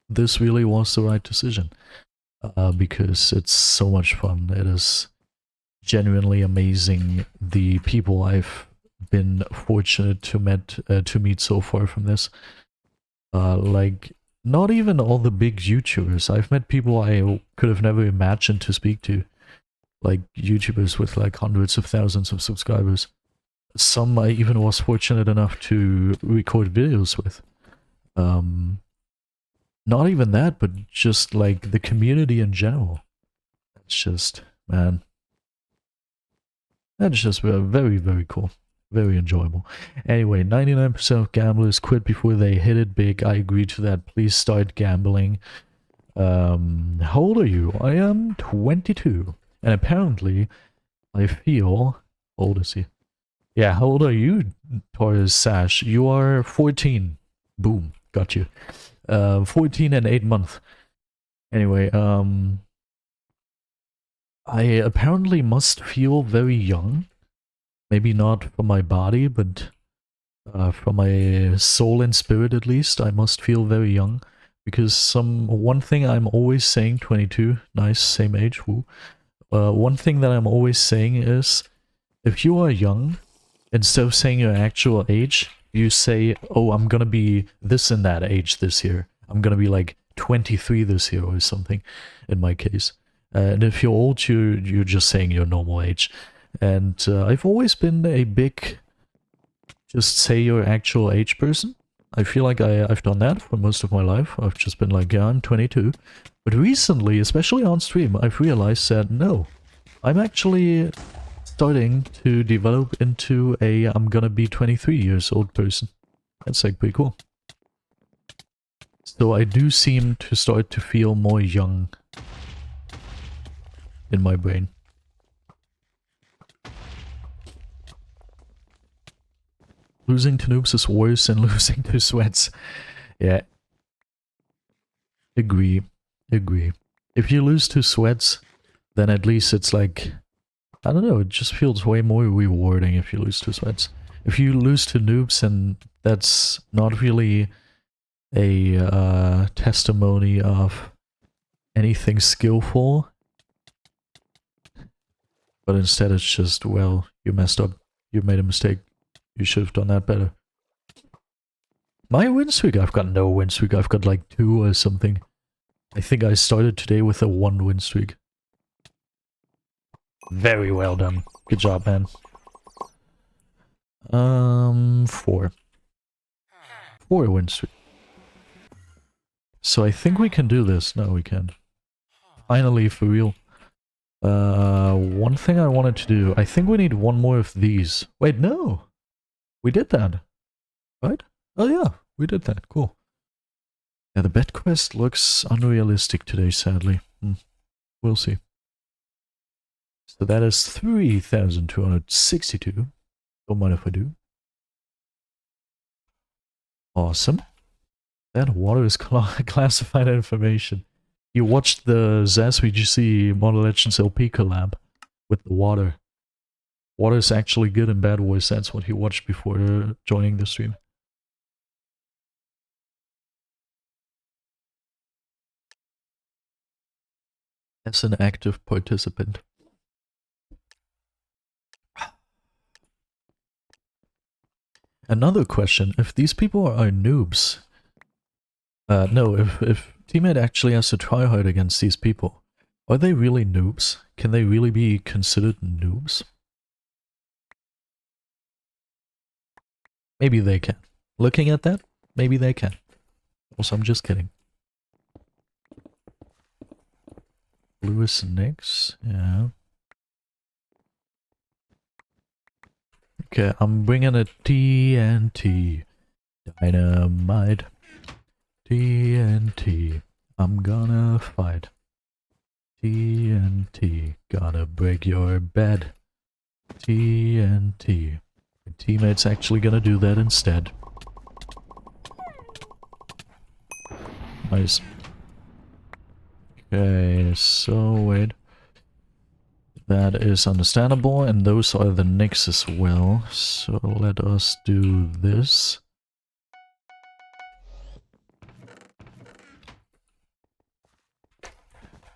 This really was the right decision. Because it's so much fun. It is genuinely amazing the people I've been fortunate to meet so far from this. Like, not even all the big YouTubers. I've met people I could have never imagined to speak to. Like, YouTubers with like hundreds of thousands of subscribers. Some I even was fortunate enough to record videos with. Not even that, but just like the community in general. It's just, man. That's just very, very cool. Very enjoyable. Anyway, 99% of gamblers quit before they hit it big. I agree to that. Please start gambling. How old are you? I am 22. And apparently, I feel... How old is he? Yeah, how old are you, Taurus Sash? You are 14. Boom. Got you. 14 and 8 months. Anyway, I apparently must feel very young. Maybe not for my body, but for my soul and spirit at least, I must feel very young. Because one thing I'm always saying, 22, nice, same age, woo. One thing that I'm always saying is, if you are young, instead of saying your actual age, you say, oh, I'm gonna be this and that age this year. I'm gonna be like 23 this year or something, in my case. And if you're old, you're just saying your normal age. And I've always been a big just say your actual age person. I feel like I've done that for most of my life. I've just been like, yeah, I'm 22. But recently, especially on stream, I've realized that no, I'm actually starting to develop into a I'm gonna be 23 years old person. That's like pretty cool. So I do seem to start to feel more young in my brain. Losing to noobs is worse than losing to sweats. Yeah. Agree. Agree. If you lose to sweats, then at least it's like... I don't know, it just feels way more rewarding if you lose to sweats. If you lose to noobs, then that's not really a testimony of anything skillful. But instead it's just, well, you messed up. You made a mistake. You should have done that better. My win streak? I've got no win streak. I've got like 2 or something. I think I started today with a 1 win streak. Very well done. Good job, man. 4. 4 win streak. So I think we can do this. No, we can't. Finally, for real. One thing I wanted to do. I think we need 1 more of these. Wait, no! We did that. Right? Oh yeah, we did that. Cool. Yeah, the bet quest looks unrealistic today, sadly. We'll see. So that is 3,262. Don't mind if I do. Awesome. That water is classified information. You watched the ZazVGC Model Legends LP collab with the water. Water is actually good in BedWars. That's what he watched before joining the stream. As an active participant. Another question, if these people are noobs... no, if teammate actually has to try hard against these people, are they really noobs? Can they really be considered noobs? Maybe they can. Looking at that, maybe they can. Also, I'm just kidding. Lewis next, yeah. Okay, I'm bringing a TNT. Dynamite. TNT. I'm gonna fight. TNT. Gonna break your bed. TNT. My teammate's actually gonna do that instead. Nice. Okay, so wait. That is understandable, and those are the nicks as well. So let us do this.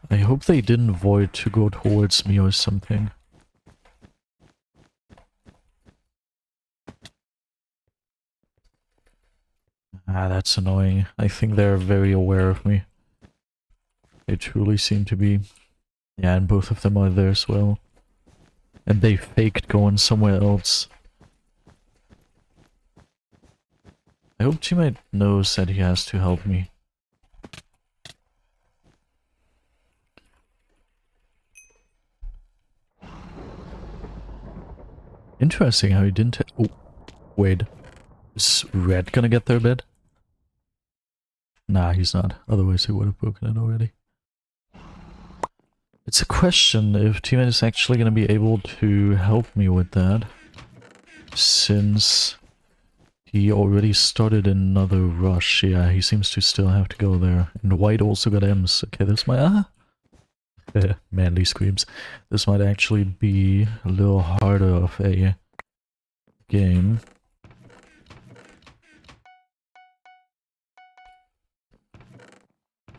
I hope they didn't void to go towards me or something. Ah, that's annoying. I think they're very aware of me. They truly seem to be. Yeah, and both of them are there as well. And they faked going somewhere else. I hope teammate knows that he has to help me. Interesting how he didn't. Oh, wait. Is Red gonna get their bed? Nah, he's not. Otherwise he would have broken it already. It's a question if teammate is actually gonna be able to help me with that. Since he already started another rush. Yeah, he seems to still have to go there. And White also got M's. Okay, this might... manly screams. This might actually be a little harder of a game.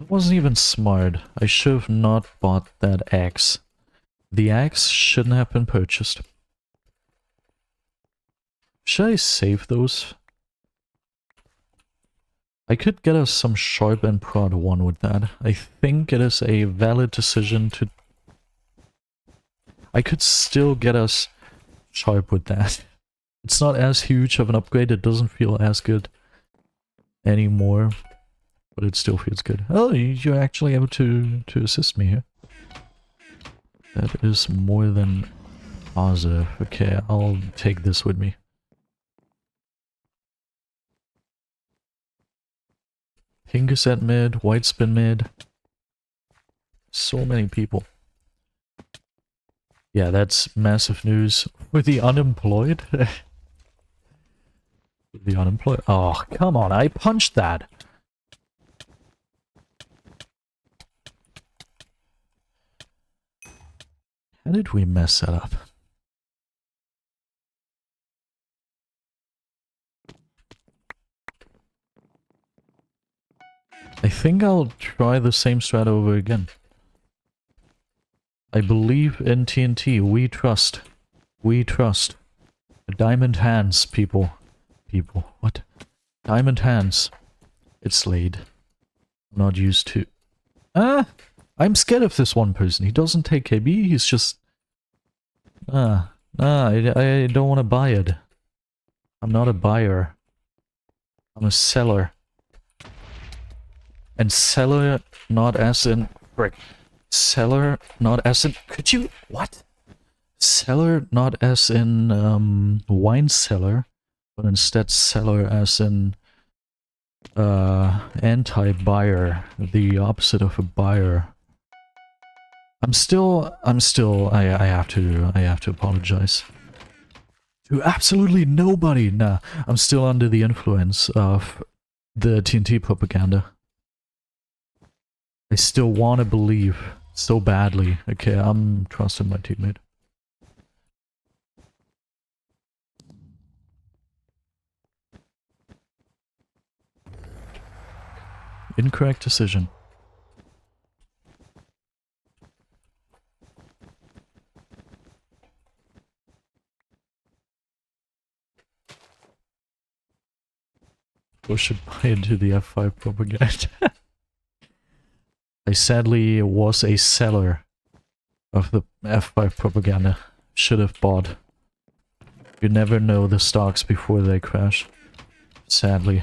It wasn't even smart. I should have not bought that axe. The axe shouldn't have been purchased. Should I save those? I could get us some sharp and prod 1 with that. I think it is a valid decision to... I could still get us sharp with that. It's not as huge of an upgrade, it doesn't feel as good anymore. But it still feels good. Oh, you're actually able to assist me here. That is more than positive. Okay, I'll take this with me. Pink is at mid, White's been mid. So many people. Yeah, that's massive news. For the unemployed? The unemployed? Oh, come on, I punched that! How did we mess that up? I think I'll try the same strat over again. I believe in TNT. We trust. We trust. Diamond hands, people. People. What? Diamond hands. It's laid. I'm not used to... Ah! I'm scared of this one person. He doesn't take KB, he's just... I don't want to buy it. I'm not a buyer. I'm a seller. And seller not as in... Frick. Seller not as in... Could you... What? Seller not as in wine cellar, but instead seller as in anti-buyer, the opposite of a buyer. I have to apologize to absolutely nobody. Nah, I'm still under the influence of the TNT propaganda. I still want to believe so badly. Okay, I'm trusting my teammate. Incorrect decision. Or should buy into the F5 propaganda. I sadly was a seller of the F5 propaganda. Should have bought. You never know the stocks before they crash. Sadly.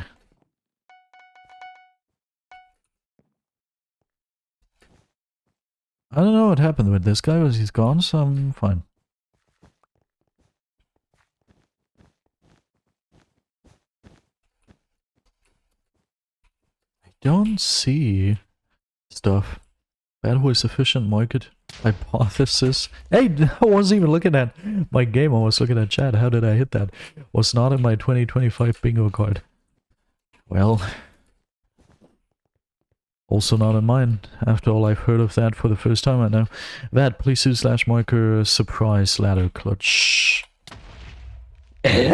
I don't know what happened with this guy, but he's gone, so I'm fine. don't see stuff. BedWars efficient market hypothesis. Hey, I wasn't even looking at my game. I was looking at chat. How did I hit that? Was not in my 2025 bingo card. Well, also not in mine. After all, I've heard of that for the first time right now. That, please do slash marker surprise ladder clutch. Eh?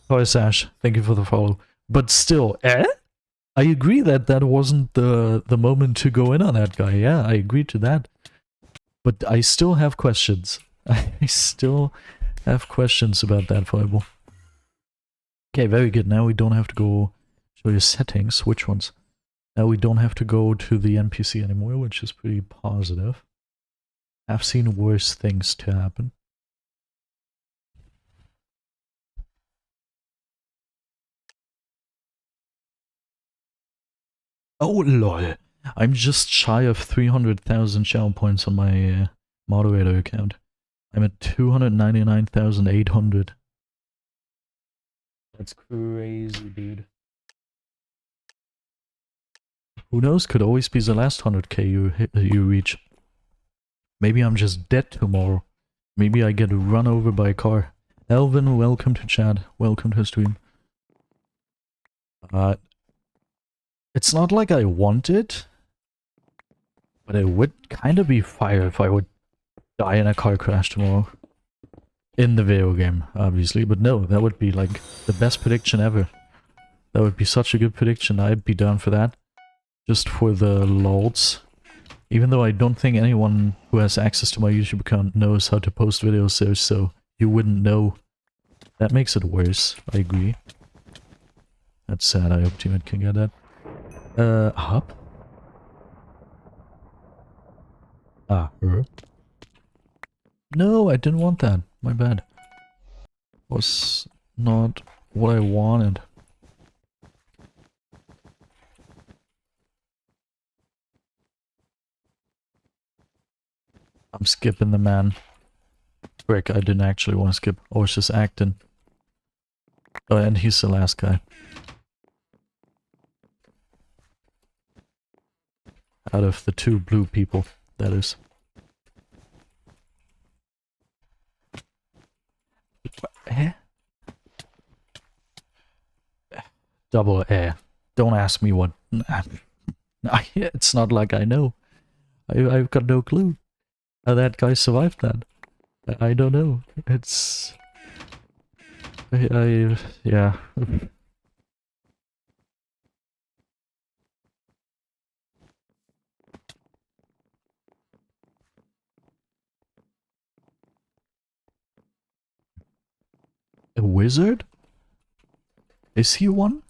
Hi Sash, thank you for the follow. But still, I agree that that wasn't the moment to go in on that guy. Yeah, I agree to that. But I still have questions. I still have questions about that Fireball. Okay, very good. Now we don't have to go show you settings. Which ones? Now we don't have to go to the NPC anymore, which is pretty positive. I've seen worse things to happen. Oh lol. I'm just shy of 300,000 channel points on my moderator account. I'm at 299,800. That's crazy, dude. Who knows? Could always be the last 100k you reach. Maybe I'm just dead tomorrow. Maybe I get run over by a car. Elvin, welcome to chat. Welcome to stream. It's not like I want it, but it would kind of be fire if I would die in a car crash tomorrow. In the video game, obviously, but no, that would be like the best prediction ever. That would be such a good prediction. I'd be down for that. Just for the lols. Even though I don't think anyone who has access to my YouTube account knows how to post videos there, so you wouldn't know. That makes it worse, I agree. That's sad, I hope teammate can get that. Hop? Ah, her? No, I didn't want that. My bad. Was not what I wanted. I'm skipping the man. Frick, I didn't actually want to skip. I was just acting. Oh, and he's the last guy. Out of the two blue people, that is. Eh? Double air. Don't ask me what... It's not like I know. I've got no clue how that guy survived that. I don't know. It's... yeah. A wizard? Is he one?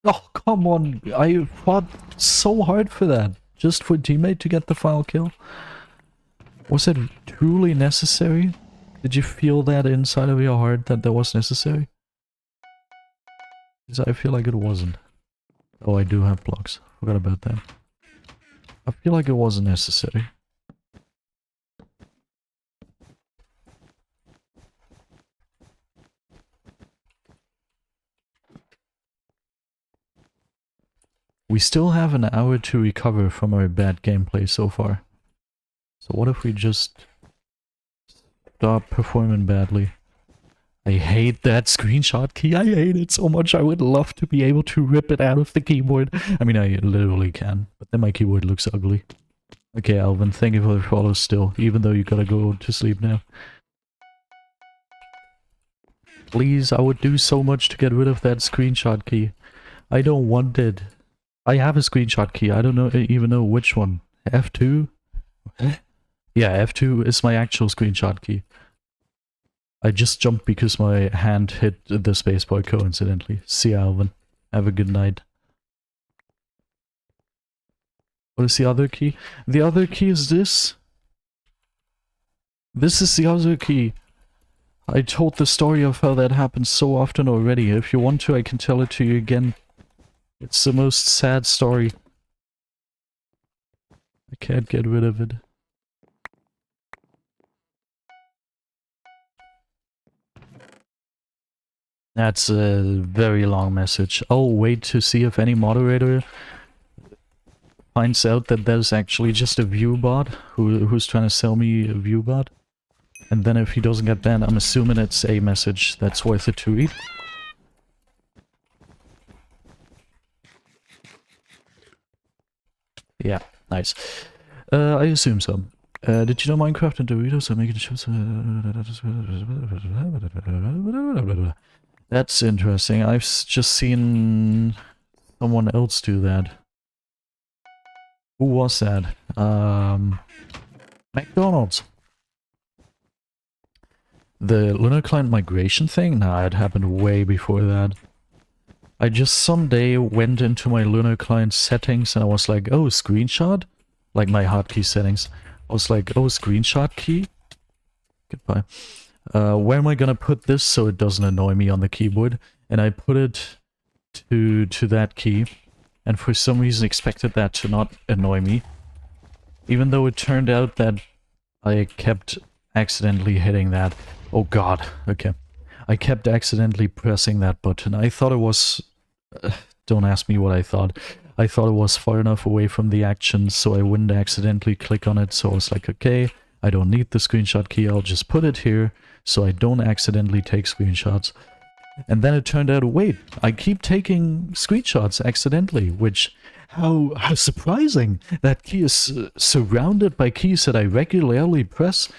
Oh, come on. I fought so hard for that. Just for teammate to get the final kill. Was it truly necessary? Did you feel that inside of your heart that was necessary? Because I feel like it wasn't. Oh, I do have blocks. Forgot about that. I feel like it wasn't necessary. We still have an hour to recover from our bad gameplay so far. So what if we just stop performing badly? I hate that screenshot key. I hate it so much. I would love to be able to rip it out of the keyboard. I mean, I literally can, but then my keyboard looks ugly. Okay, Alvin, thank you for the follow still, even though you gotta go to sleep now. Please, I would do so much to get rid of that screenshot key. I don't want it. I have a screenshot key. I don't even know which one. F2? Yeah, F2 is my actual screenshot key. I just jumped because my hand hit the spacebar coincidentally. See you, Alvin. Have a good night. What is the other key? The other key is this. This is the other key. I told the story of how that happens so often already. If you want to, I can tell it to you again. It's the most sad story. I can't get rid of it. That's a very long message. I'll wait to see if any moderator finds out that there's actually just a view bot who's trying to sell me a view bot. And then if he doesn't get banned, I'm assuming it's a message that's worth it to read. Yeah, nice. I assume so. Did you know Minecraft and Doritos are making chips? That's interesting. I've just seen someone else do that. Who was that? McDonald's. The Lunar Client migration thing? Nah, it happened way before that. I just someday went into my Lunar Client settings and I was like, oh, screenshot? Like my hotkey settings. I was like, oh, screenshot key? Goodbye. Where am I gonna put this so it doesn't annoy me on the keyboard? And I put it to that key. And for some reason expected that to not annoy me. Even though it turned out that I kept accidentally hitting that. Oh god, okay. I kept accidentally pressing that button. I thought it was... don't ask me what I thought. I thought it was far enough away from the action so I wouldn't accidentally click on it. So I was like, okay, I don't need the screenshot key. I'll just put it here so I don't accidentally take screenshots. And then it turned out, wait, I keep taking screenshots accidentally, which... How surprising! That key is surrounded by keys that I regularly press.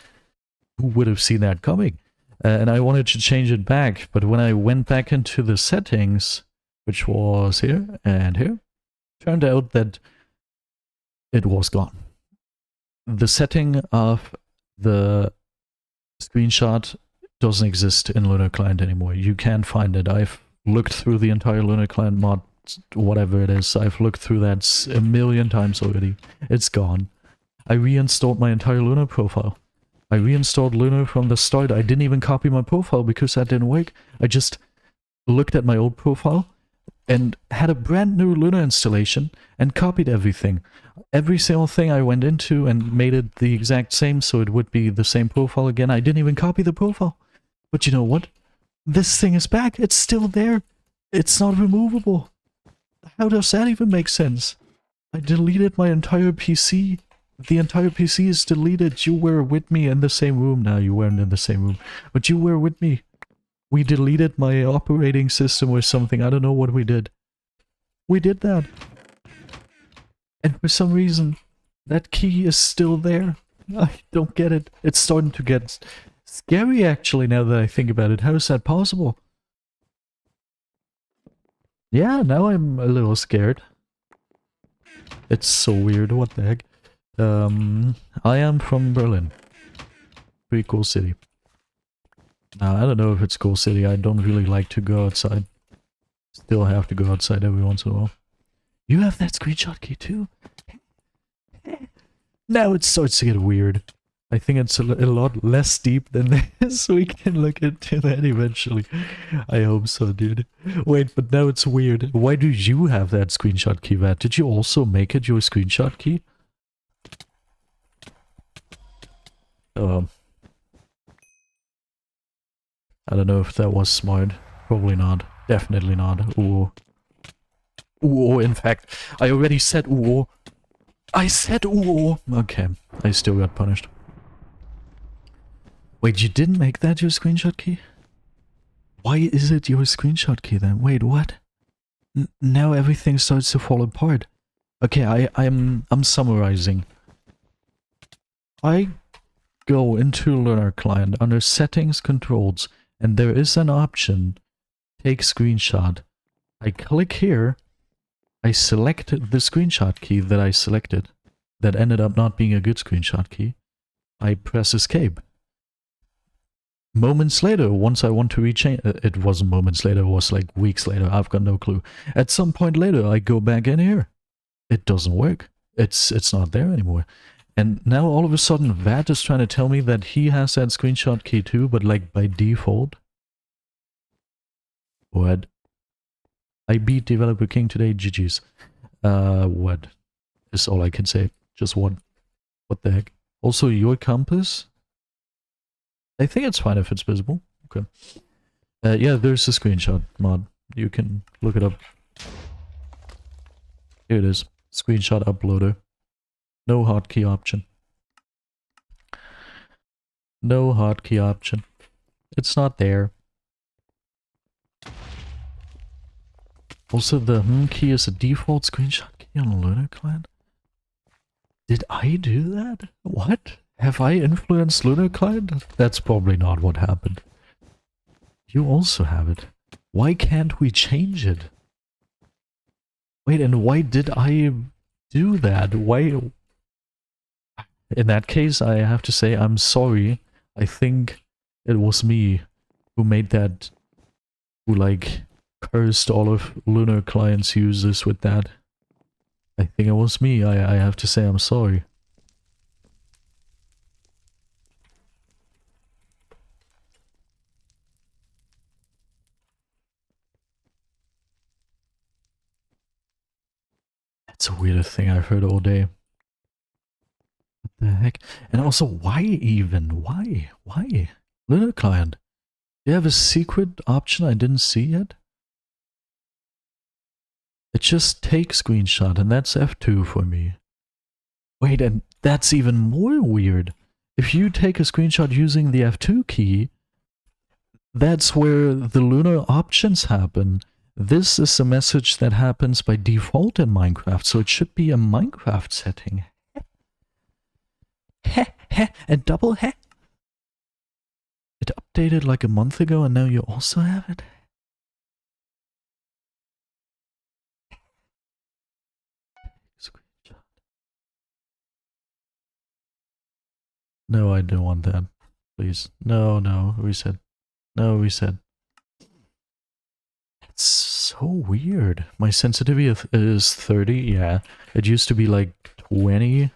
Who would have seen that coming? And I wanted to change it back, but when I went back into the settings, which was here and here, turned out that it was gone. The setting of the screenshot doesn't exist in Lunar Client anymore. You can't find it. I've looked through the entire Lunar Client mod, whatever it is. I've looked through that a million times already. It's gone. I reinstalled my entire Lunar profile. I reinstalled Lunar from the start. I didn't even copy my profile because that didn't work. I just looked at my old profile and had a brand new Lunar installation and copied everything. Every single thing I went into and made it the exact same so it would be the same profile again. I didn't even copy the profile. But you know what? This thing is back. It's still there. It's not removable. How does that even make sense? I deleted my entire PC. The entire PC is deleted. You were with me in the same room. Now you weren't in the same room. But you were with me. We deleted my operating system or something. I don't know what we did. We did that. And for some reason, that key is still there. I don't get it. It's starting to get scary actually now that I think about it. How is that possible? Yeah, now I'm a little scared. It's so weird. What the heck? I am from Berlin. Pretty cool city. Now, I don't know if it's cool city. I don't really like to go outside. Still have to go outside every once in a while. You have that screenshot key too? Now it starts to get weird. I think it's a lot less deep than this. We can look into that eventually. I hope so, dude. Wait, but now it's weird. Why do you have that screenshot key, Vat? Did you also make it your screenshot key? I don't know if that was smart. Probably not. Definitely not. Ooh. Ooh, in fact, I already said ooh. I said ooh. Okay, I still got punished. Wait, you didn't make that your screenshot key? Why is it your screenshot key then? Wait, what? Now everything starts to fall apart. Okay, I'm summarizing. I go into Lunar Client under Settings Controls, and there is an option, Take Screenshot. I click here, I select the screenshot key that I selected, that ended up not being a good screenshot key. I press Escape. Moments later, once I want to rechange, it wasn't moments later, it was like weeks later, I've got no clue. At some point later, I go back in here. It doesn't work. It's not there anymore. And now all of a sudden, Vat is trying to tell me that he has that screenshot key too, but like by default. What? I beat Developer King today, GG's. What? Is all I can say. Just one. What the heck? Also, your compass? I think it's fine if it's visible. Okay. Yeah, there's a screenshot mod. You can look it up. Here it is. Screenshot uploader. No hotkey option. No hotkey option. It's not there. Also, the key is a default screenshot key on Lunar Client. Did I do that? What? Have I influenced Lunar Client? That's probably not what happened. You also have it. Why can't we change it? Wait, and why did I do that? Why? In that case, I have to say I'm sorry. I think it was me who made that, who like cursed all of Lunar Client's users with that. I think it was me. I have to say I'm sorry. That's a weird thing I've heard all day. What the heck? And also, why even? Why? Why? Lunar Client. Do you have a secret option I didn't see yet? It just takes screenshot, and that's F2 for me. Wait, and that's even more weird. If you take a screenshot using the F2 key, that's where the Lunar options happen. This is a message that happens by default in Minecraft, so it should be a Minecraft setting. Heh, heh, and double heh. It updated like a month ago and now you also have it? Screenshot. No, I don't want that. Please. No, no, reset. No, reset. It's so weird. My sensitivity is 30, yeah. It used to be like 20,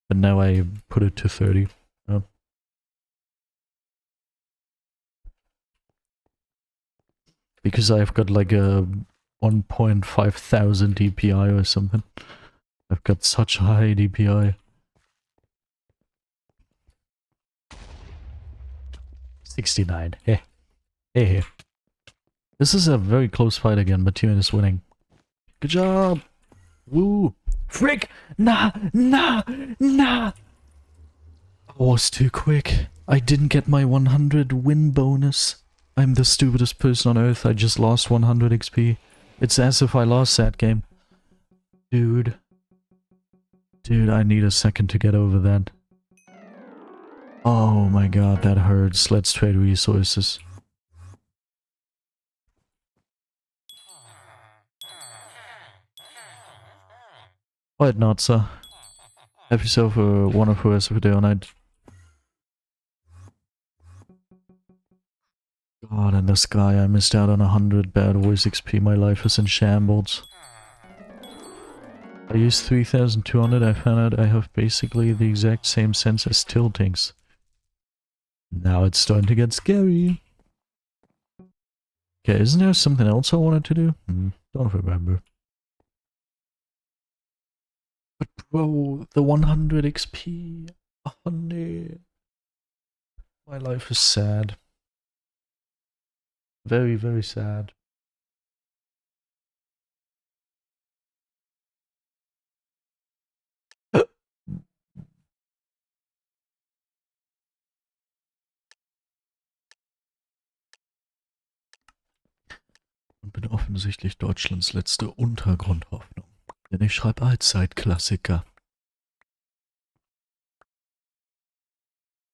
but now I put it to 30. Oh. Because I've got like a 1.5 thousand DPI or something. I've got such high DPI. 69. Hey. Hey. This is a very close fight again, but Team is winning. Good job! Woo! Frick! Nah! Nah! Nah! I was too quick. I didn't get my 100 win bonus. I'm the stupidest person on earth. I just lost 100 XP. It's as if I lost that game. Dude. Dude, I need a second to get over that. Oh my god, that hurts. Let's trade resources. Alright, Notza. Have yourself a wonderful rest of the day or night. God, in the sky, I missed out on 100 bad voice XP. My life is in shambles. I used 3200. I found out I have basically the exact same sense as tiltings. Now it's starting to get scary. Okay, isn't there something else I wanted to do? Don't remember. But bro, the 100 XP. 100. My life is sad. Very, very sad. Und bin offensichtlich Deutschlands letzte Untergrundhoffnung. Denn ich schreibe Allzeitklassiker.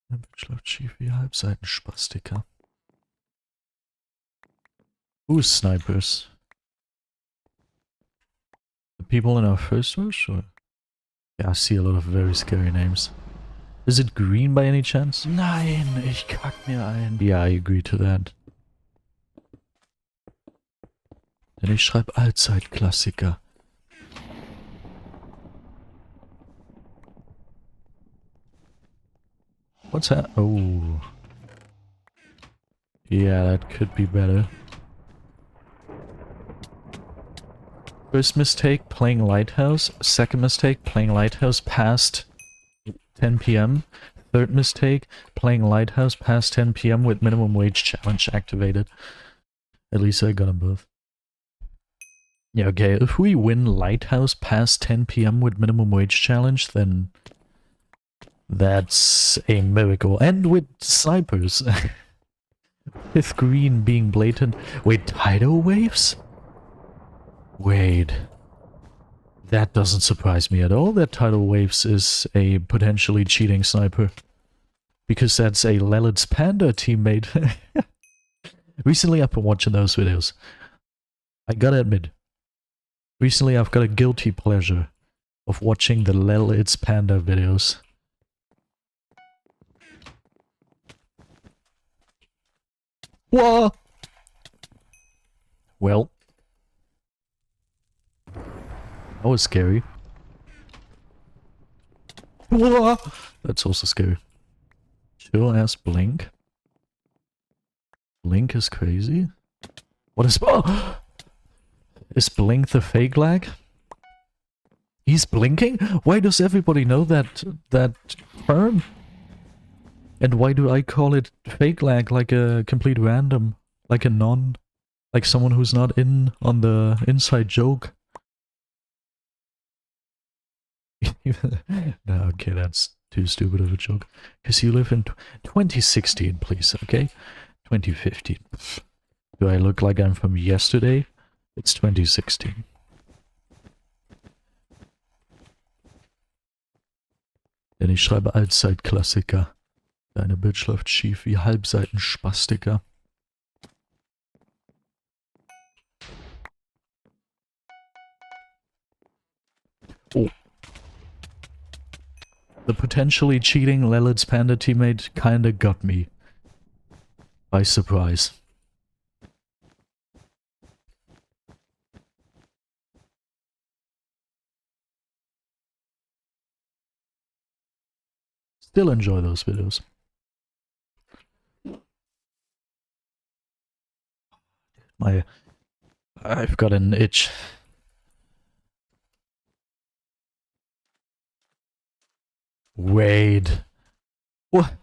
Mein Bild schläft schief wie Halbseitenspastiker. Who's snipers? The people in our first rush? Or? Yeah, I see a lot of very scary names. Is it green by any chance? Nein, ich kack mir ein. Yeah, I agree to that. Denn ich schreibe Allzeitklassiker. What's that? Oh. Yeah, that could be better. First mistake, playing Lighthouse. Second mistake, playing Lighthouse past 10 PM. Third mistake, playing Lighthouse past 10 p.m. with minimum wage challenge activated. At least I got them both. Yeah, okay, if we win Lighthouse past 10 p.m. with minimum wage challenge, then that's a miracle. And with snipers. With green being blatant. Wait, tidal waves? Wait. That doesn't surprise me at all that tidal waves is a potentially cheating sniper. Because that's a Lelit's Panda teammate. Recently I've been watching those videos. I gotta admit. Recently I've got a guilty pleasure of watching the Lelit's Panda videos. Whoa! Well. That was scary. Whoa! That's also scary. Chill ass Blink. Blink is crazy. What is... Oh! Is Blink the fake lag? He's blinking? Why does everybody know that term? And why do I call it fake lag like a complete random? Like a non... Like someone who's not in on the inside joke? No, okay, that's too stupid of a joke. Because you live in 2016, please, okay? 2015. Do I look like I'm from yesterday? It's 2016. Denn ich schreibe Allzeitklassiker. Deine Bitch läuft schief wie Halbseitenspastiker. Oh. The potentially cheating Lelit's Panda teammate kinda got me. By surprise. Still enjoy those videos. I've got an itch. Wait. What?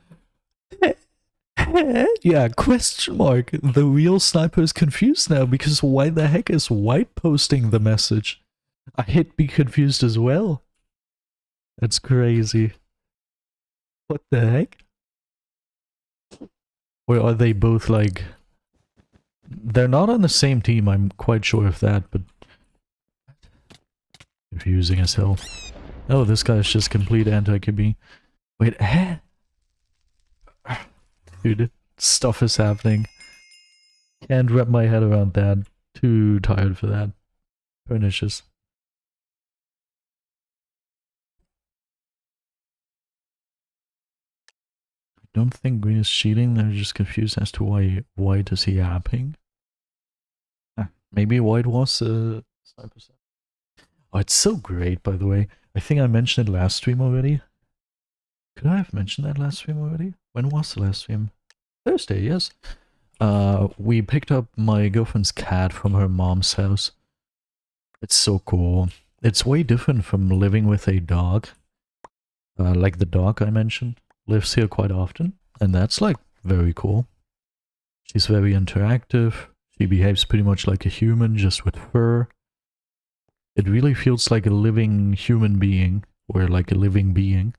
Yeah, question mark. The real sniper is confused now because why the heck is White posting the message? I hit be confused as well. That's crazy. What the heck? Or are they both like... They're not on the same team, I'm quite sure of that, but... Confusing as hell. Oh, this guy's just complete anti-KB. Wait, eh? Dude, stuff is happening. Can't wrap my head around that. Too tired for that. Pernicious. I don't think green is cheating, they're just confused as to why white is yapping. Maybe white was a sniper. Oh, it's so great, by the way. I think I mentioned it last stream already. Could I have mentioned that last stream already? When was the last stream? Thursday, yes. We picked up my girlfriend's cat from her mom's house. It's so cool. It's way different from living with a dog. Like the dog I mentioned lives here quite often. And that's like very cool. She's very interactive. She behaves pretty much like a human, just with fur. It really feels like a living human being, or like a living being.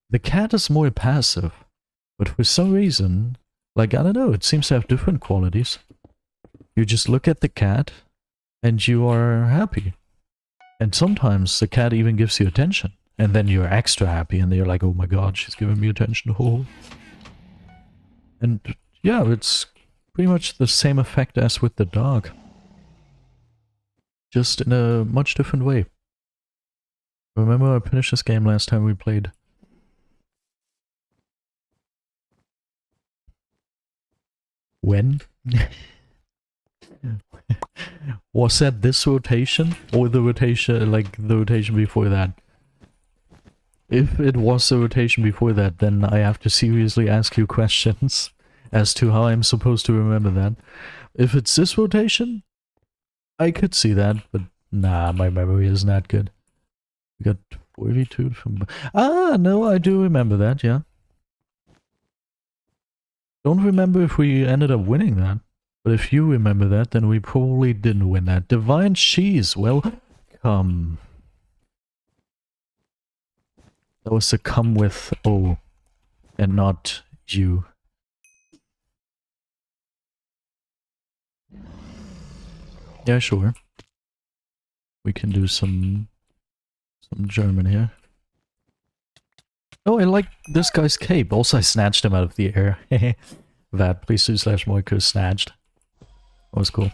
The cat is more passive, but for some reason, like, I don't know, it seems to have different qualities. You just look at the cat, and you are happy. And sometimes the cat even gives you attention, and then you're extra happy, and you're like, oh my god, she's giving me attention. Oh. And yeah, it's pretty much the same effect as with the dog. Just in a much different way. Remember I finished this game last time we played? When? Was that this rotation? Or the rotation, like the rotation before that? If it was the rotation before that, then I have to seriously ask you questions as to how I'm supposed to remember that. If it's this rotation, I could see that, but nah, my memory isn't that good. We got 42 from... Ah, no, I do remember that, yeah. Don't remember if we ended up winning that. But if you remember that, then we probably didn't win that. Divine Cheese, welcome. That was to come with O, and not you. Yeah, sure. We can do some German here. Oh, I like this guy's cape. Also, I snatched him out of the air. That, please do slash Moiko snatched. That was cool.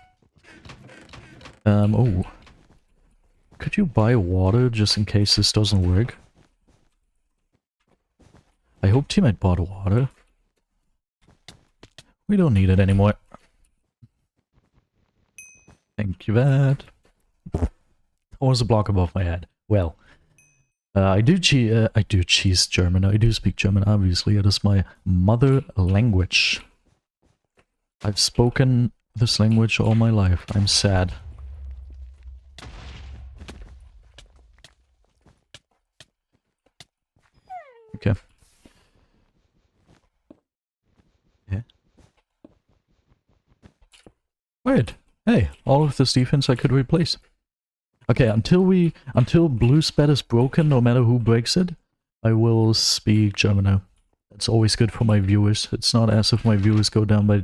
Oh. Could you buy water just in case this doesn't work? I hope teammate bought water. We don't need it anymore. Thank you, Vad. That was a block above my head. Well. I do cheese German. I do speak German, obviously. It is my mother language. I've spoken this language all my life. I'm sad. Okay. Yeah. Wait. Hey, all of this defense I could replace. Okay, until blue spat is broken, no matter who breaks it, I will speak German now. It's always good for my viewers. It's not as if my viewers go down by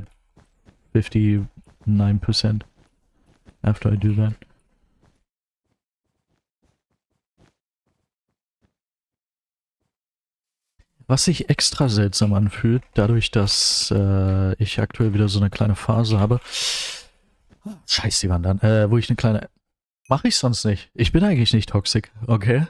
59% after I do that. Was sich extra seltsam anfühlt, dadurch, dass ich aktuell wieder so eine kleine Phase habe. Scheiß die Wand an. Wo ich eine kleine... Mache ich sonst nicht. Ich bin eigentlich nicht toxisch, okay?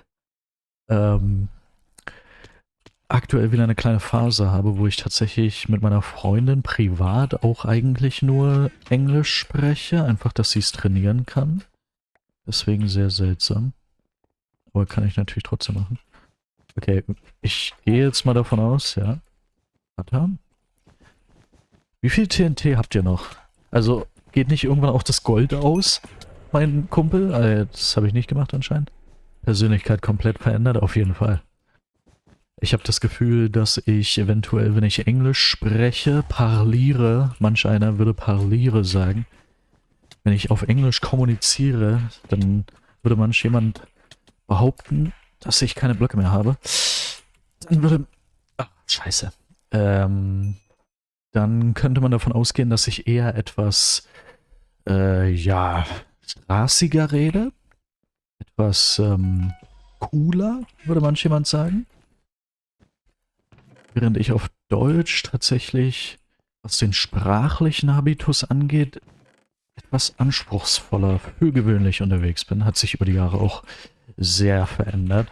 Aktuell wieder eine kleine Phase habe, wo ich tatsächlich mit meiner Freundin privat auch eigentlich nur Englisch spreche. Einfach, dass sie es trainieren kann. Deswegen sehr seltsam. Aber kann ich natürlich trotzdem machen. Okay, ich gehe jetzt mal davon aus, ja. Warte. Wie viel TNT habt ihr noch? Also, geht nicht irgendwann auch das Gold aus? Mein Kumpel? Das habe ich nicht gemacht anscheinend. Persönlichkeit komplett verändert, auf jeden Fall. Ich habe das Gefühl, dass ich eventuell, wenn ich Englisch spreche, parliere, manch einer würde parliere sagen. Wenn ich auf Englisch kommuniziere, dann würde manch jemand behaupten, dass ich keine Blöcke mehr habe. Dann würde... Ach, scheiße. Dann könnte man davon ausgehen, dass ich eher etwas, ja... straßiger rede, etwas cooler, würde manch jemand sagen. Während ich auf Deutsch tatsächlich, was den sprachlichen Habitus angeht, etwas anspruchsvoller, für gewöhnlich unterwegs bin. Hat sich über die Jahre auch sehr verändert.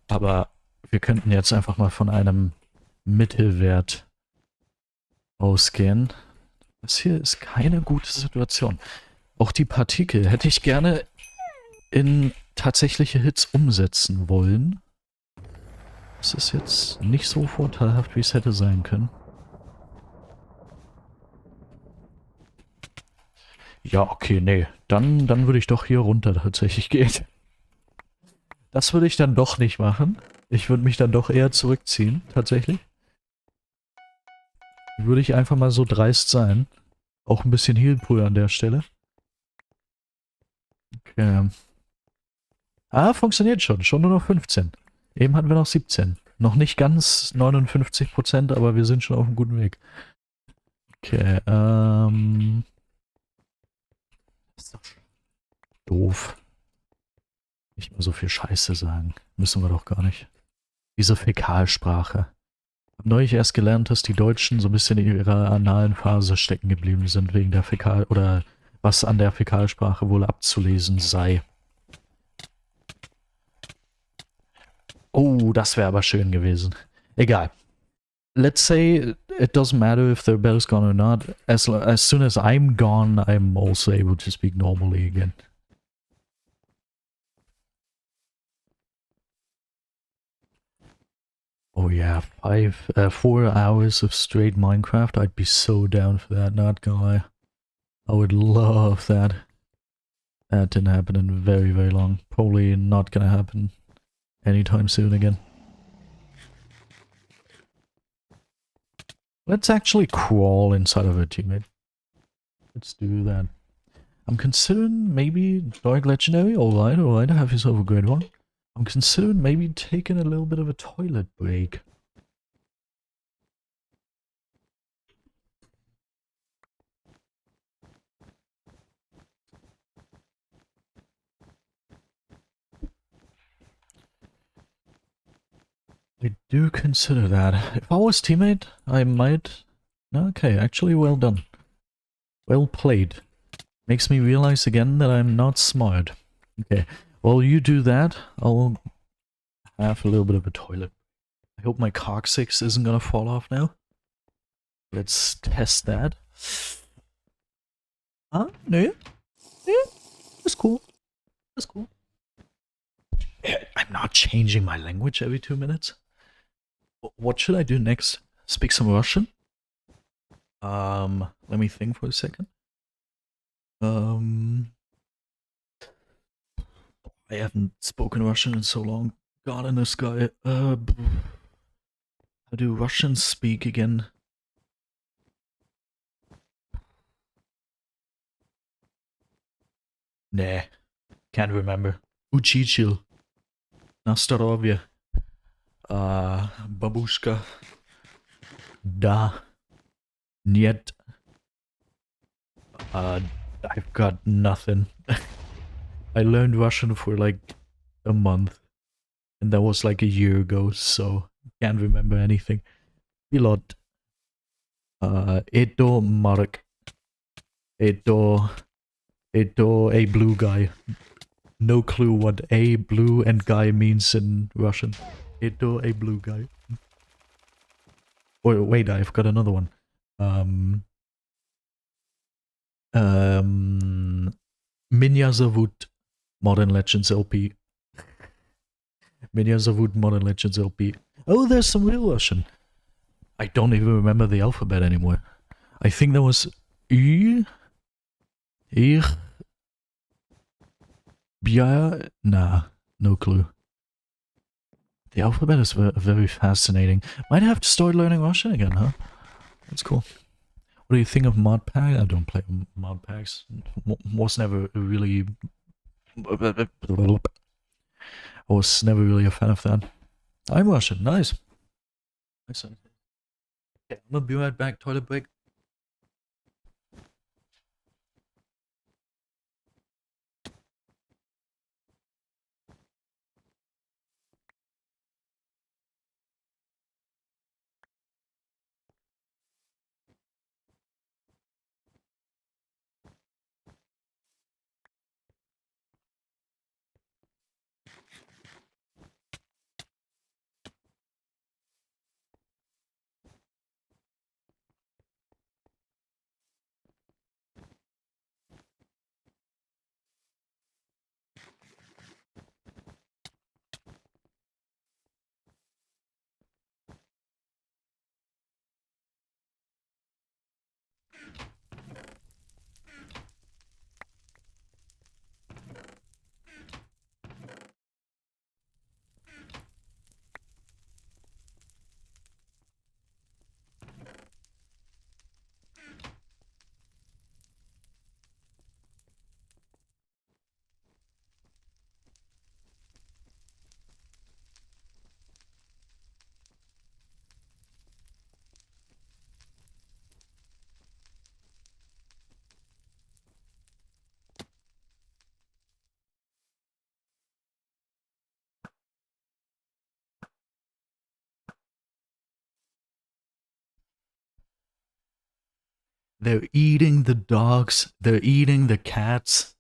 Aber wir könnten jetzt einfach mal von einem Mittelwert ausgehen. Das hier ist keine gute Situation. Auch die Partikel hätte ich gerne in tatsächliche Hits umsetzen wollen. Das ist jetzt nicht so vorteilhaft, wie es hätte sein können. Ja, okay, nee. Dann würde ich doch hier runter tatsächlich gehen. Das würde ich dann doch nicht machen. Ich würde mich dann doch eher zurückziehen, tatsächlich. Würde ich einfach mal so dreist sein. Auch ein bisschen Healpool an der Stelle. Okay. Ah, funktioniert schon. Schon nur noch 15. Eben hatten wir noch 17. Noch nicht ganz 59%, aber wir sind schon auf einem guten Weg. Okay, ist doch doof. Nicht mehr so viel Scheiße sagen. Müssen wir doch gar nicht. Diese Fäkalsprache. Ich habe neulich erst gelernt, dass die Deutschen so ein bisschen in ihrer analen Phase stecken geblieben sind, wegen der Fäkal... oder was an der Fäkalsprache wohl abzulesen sei. Oh, das wäre aber schön gewesen. Egal. Let's say it doesn't matter if the bell is gone or not. As soon as I'm gone, I'm also able to speak normally again. Oh yeah, 4 hours of straight Minecraft. I'd be so down for that, not gonna lie. I would love that. That didn't happen in very, very long. Probably not gonna happen anytime soon again. Let's actually crawl inside of it, teammate. Let's do that. I'm considering maybe Dark Legendary. Alright, have yourself a great one. I'm considering maybe taking a little bit of a toilet break. I do consider that. If I was teammate, I might... Okay, actually well done. Well played. Makes me realize again that I'm not smart. Okay, while you do that, I'll have a little bit of a toilet. I hope my coccyx isn't gonna fall off now. Let's test that. No? Yeah, that's cool. That's cool. I'm not changing my language every 2 minutes. What should I do next? Speak some Russian? Let me think for a second. I haven't spoken Russian in so long. God in the sky. How do Russians speak again? Nah, can't remember. Uchichil. Nastarovia. Babushka. Da. Niet. I've got nothing. I learned Russian for like a month. And that was like a year ago, so can't remember anything. Pilot. Edo Mark. Edo. A blue guy. No clue what a blue and guy means in Russian. Edo a blue guy. Oh wait, I've got another one. Меня зовут Modern Legends LP. Меня зовут Modern Legends LP. Oh, there's some real Russian. I don't even remember the alphabet anymore. I think that was I, Ich, Bia. Nah, no clue. The alphabet is very fascinating. Might have to start learning Russian again, huh? That's cool. What do you think of mod pack? I don't play mod packs. Was never really... I was never really a fan of that. I'm Russian. Nice. Nice. Okay, I'm gonna be right back. Toilet break. They're eating the dogs. They're eating the cats.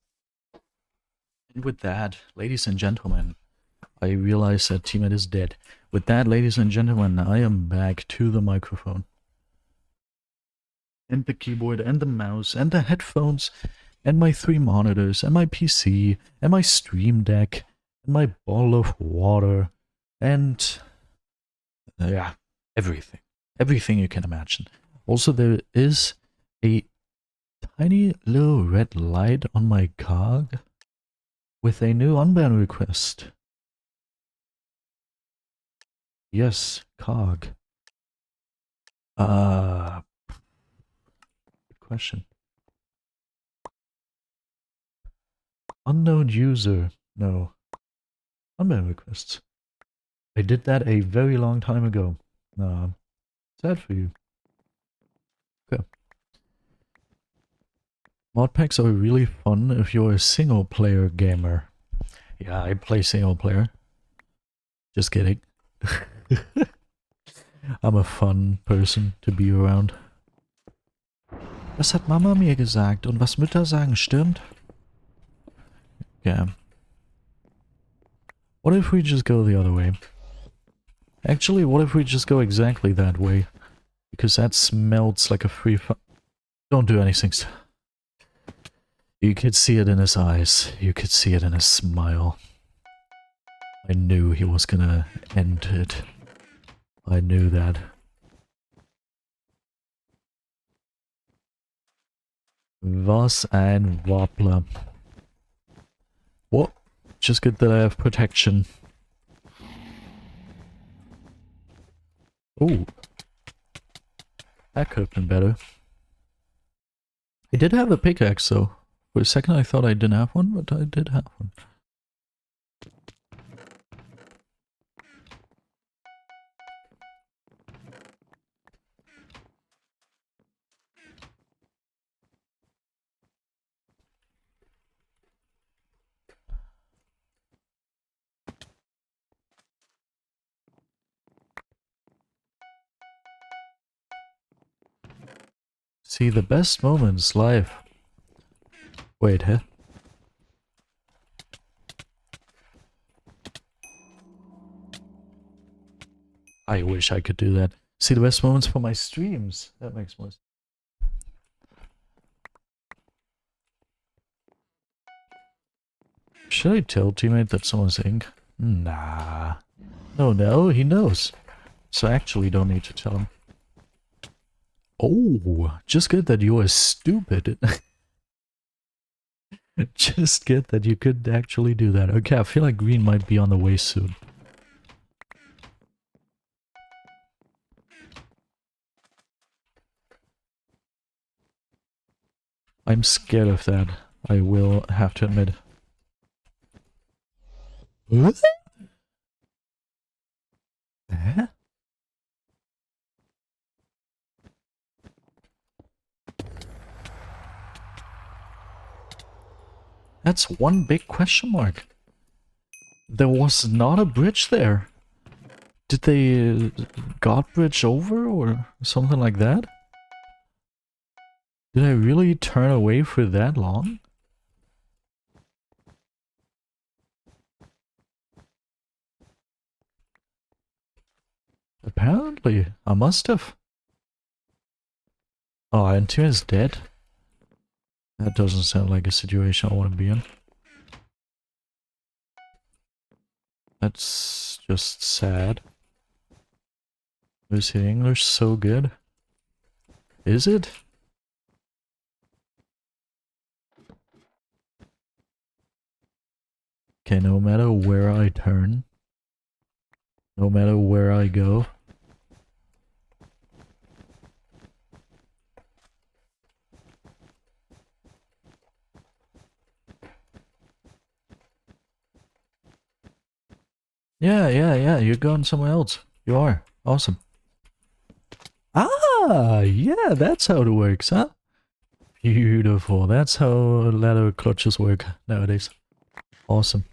And with that, ladies and gentlemen, I realize that teammate is dead. With that, ladies and gentlemen, I am back to the microphone. And the keyboard, and the mouse, and the headphones, and my 3 monitors, and my PC, and my stream deck, and my bottle of water, and... yeah, everything. Everything you can imagine. Also, there is a tiny little red light on my cog with a new unban request. Yes, cog. Good question. Unknown user. No. Unban requests. I did that a very long time ago. Sad for you. Okay. Mod packs are really fun if you're a single player gamer. Yeah, I play single player. Just kidding. I'm a fun person to be around. Das hat Mama mir gesagt und was Mütter sagen stimmt. Yeah. What if we just go the other way? Actually, what if we just go exactly that way? Because that smells like a free Don't do anything. You could see it in his eyes. You could see it in his smile. I knew he was gonna end it. I knew that. Was ein Wobbler. What? Just good that I have protection. Ooh. That could have been better. I did have a pickaxe though. For a second I thought I didn't have one, but I did have one. See, the best moments live. Wait, huh? I wish I could do that. See the best moments for my streams. That makes more sense. Should I tell teammate that someone's ink? Nah. No, he knows. So I actually don't need to tell him. Oh, just good that you are stupid. Just good that you could actually do that. Okay, I feel like green might be on the way soon. I'm scared of that. I will have to admit. What? Eh? That's one big question mark. There was not a bridge there. Did they god bridge over or something like that? Did I really turn away for that long? Apparently, I must have. Oh, and Tim is dead? That doesn't sound like a situation I want to be in. That's just sad. Is his English so good? Is it? Okay, no matter where I turn, no matter where I go, yeah, you're going somewhere else. You are. Awesome. Ah, yeah, that's how it works, huh? Beautiful. That's how ladder clutches work nowadays. Awesome.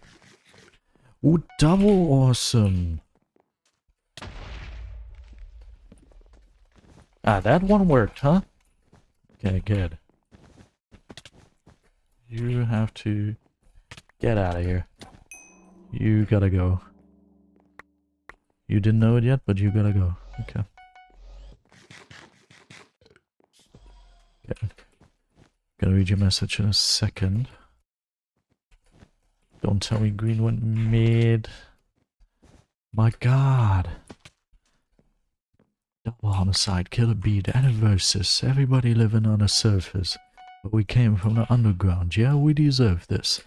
Ooh, double awesome. Ah, that one worked, huh? Okay, good. You have to get out of here. You gotta go. You didn't know it yet, but you gotta go. Okay. Okay. Gonna read your message in a second. Don't tell me green went mid. My god. Double homicide, killer beat, anniversaries, everybody living on a surface. But we came from the underground. Yeah, we deserve this.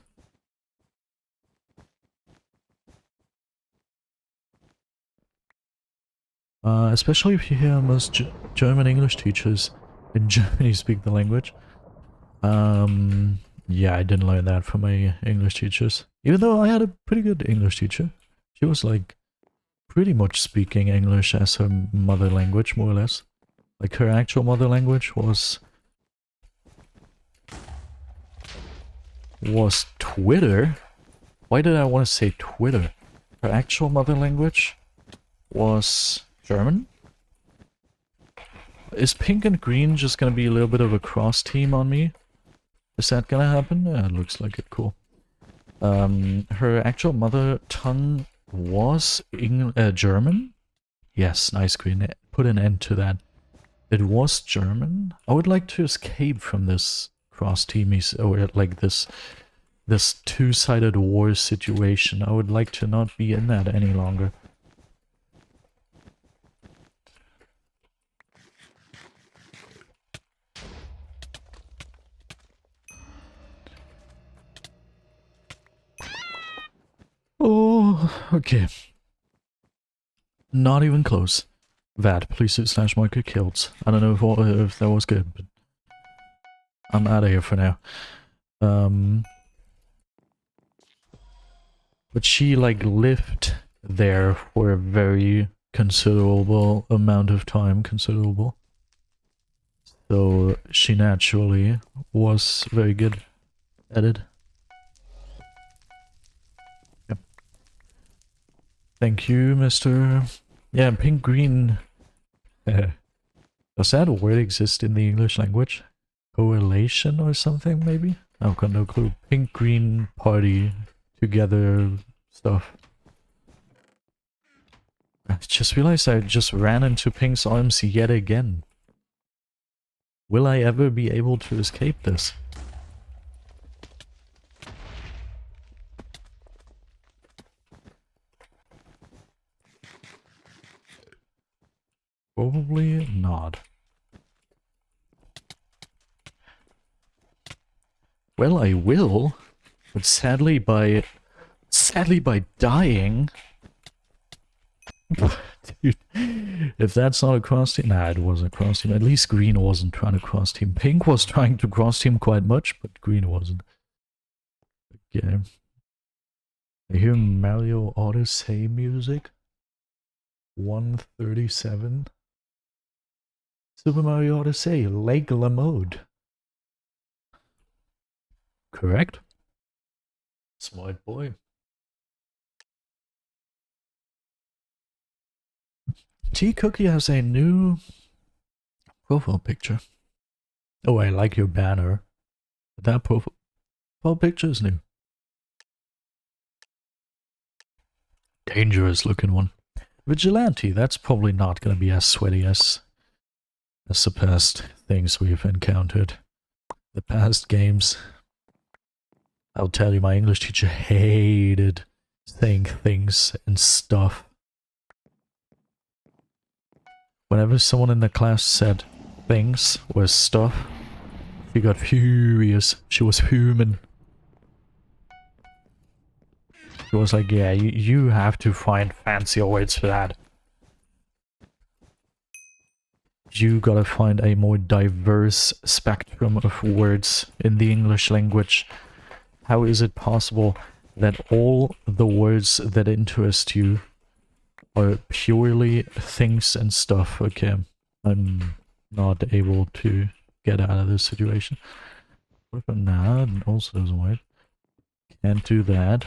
Especially if you hear most German English teachers in Germany speak the language. Yeah, I didn't learn that from my English teachers. Even though I had a pretty good English teacher. She was like pretty much speaking English as her mother language, more or less. Like her actual mother language was Twitter. Why did I want to say Twitter? Her actual mother language was German. Is pink and green just gonna be a little bit of a cross team on me? Is that gonna happen? Yeah, it looks like it. Cool. Her actual mother tongue was German. Yes, nice green. Put an end to that. It was German. I would like to escape from this cross team or like this two-sided war situation. I would like to not be in that any longer. Oh, okay. Not even close. That, please do / marker killed. I don't know if that was good, but I'm out of here for now. But she like lived there for a very considerable amount of time, So she naturally was very good at it. Yep. Thank you, Mr. Yeah, pink green. Does that word exist in the English language? Correlation or something, maybe? I've got no clue. Pink green party together stuff. I just realized I just ran into Pink's arms yet again. Will I ever be able to escape this? Probably not. Well, I will, but sadly by dying. Dude, if that's not a cross team, nah, it wasn't a cross team. At least green wasn't trying to cross team. Pink was trying to cross team quite much, but green wasn't. Okay. I hear Mario Odyssey music. 137. Super Mario Odyssey, Lake Gamemode. Correct? Smart boy. T Cookie has a new profile picture. Oh, I like your banner. That profile picture is new. Dangerous looking one. Vigilante, that's probably not going to be as sweaty as the past things we've encountered. The past games. I'll tell you, my English teacher hated saying things and stuff. Whenever someone in the class said things or stuff, she got furious. She was fuming. She was like, yeah, you have to find fancier words for that. You gotta find a more diverse spectrum of words in the English language. How is it possible that all the words that interest you are purely things and stuff? Okay, I'm not able to get out of this situation. What if nah, it also doesn't work. Can't do that.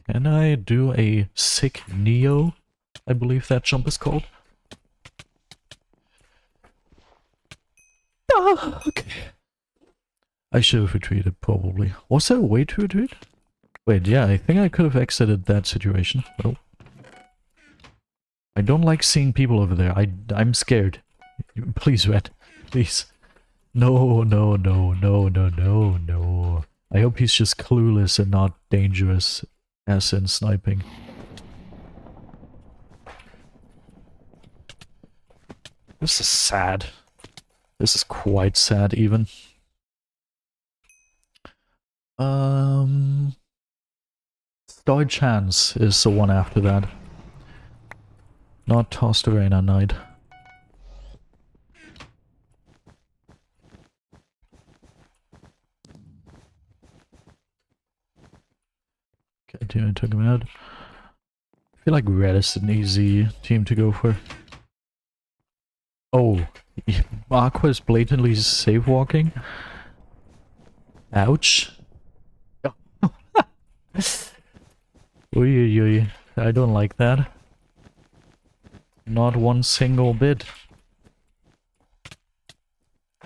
Can I do a sick Neo? I believe that jump is called. Ah, okay. I should have retreated, probably. Was there a way to retreat? Wait, yeah, I think I could have exited that situation. Well, I don't like seeing people over there. I'm scared. Please, Red. Please. No, no, no, no, no, no, no. I hope he's just clueless and not dangerous, as in sniping. This is sad. This is quite sad, even. Star Chance is the one after that. Not tossed around at night. Okay, I took him out. I feel like red is an easy team to go for. Oh, Aqua is blatantly safe walking. Ouch. Oy, I don't like that. Not one single bit.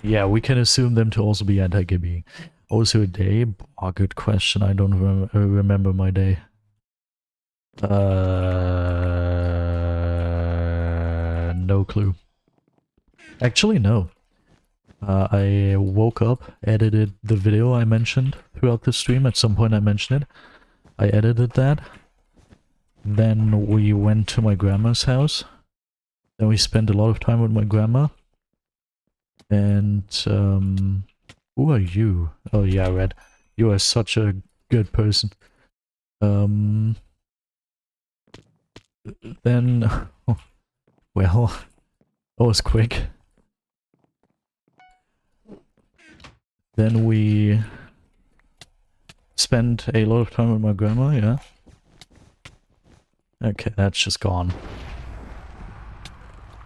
Yeah, we can assume them to also be anti-Gibby. Also a day? Oh, good question. I don't remember my day. No clue. Actually, no. I woke up, edited the video I mentioned throughout the stream. At some point I mentioned it. I edited that. Then we went to my grandma's house. Then we spent a lot of time with my grandma. And, who are you? Oh yeah, Red. You are such a good person. Then, well, that was quick. Then we spent a lot of time with my grandma, yeah. Okay, that's just gone.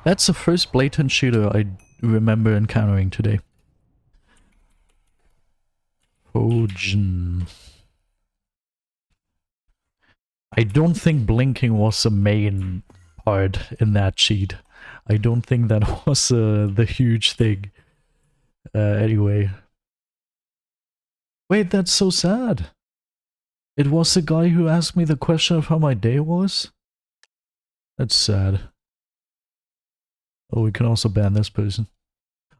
That's the first blatant shooter I remember encountering today. Trojan. I don't think blinking was the main part in that cheat. I don't think that was the huge thing. Anyway. Wait, that's so sad. It was the guy who asked me the question of how my day was? That's sad. Oh, we can also ban this person.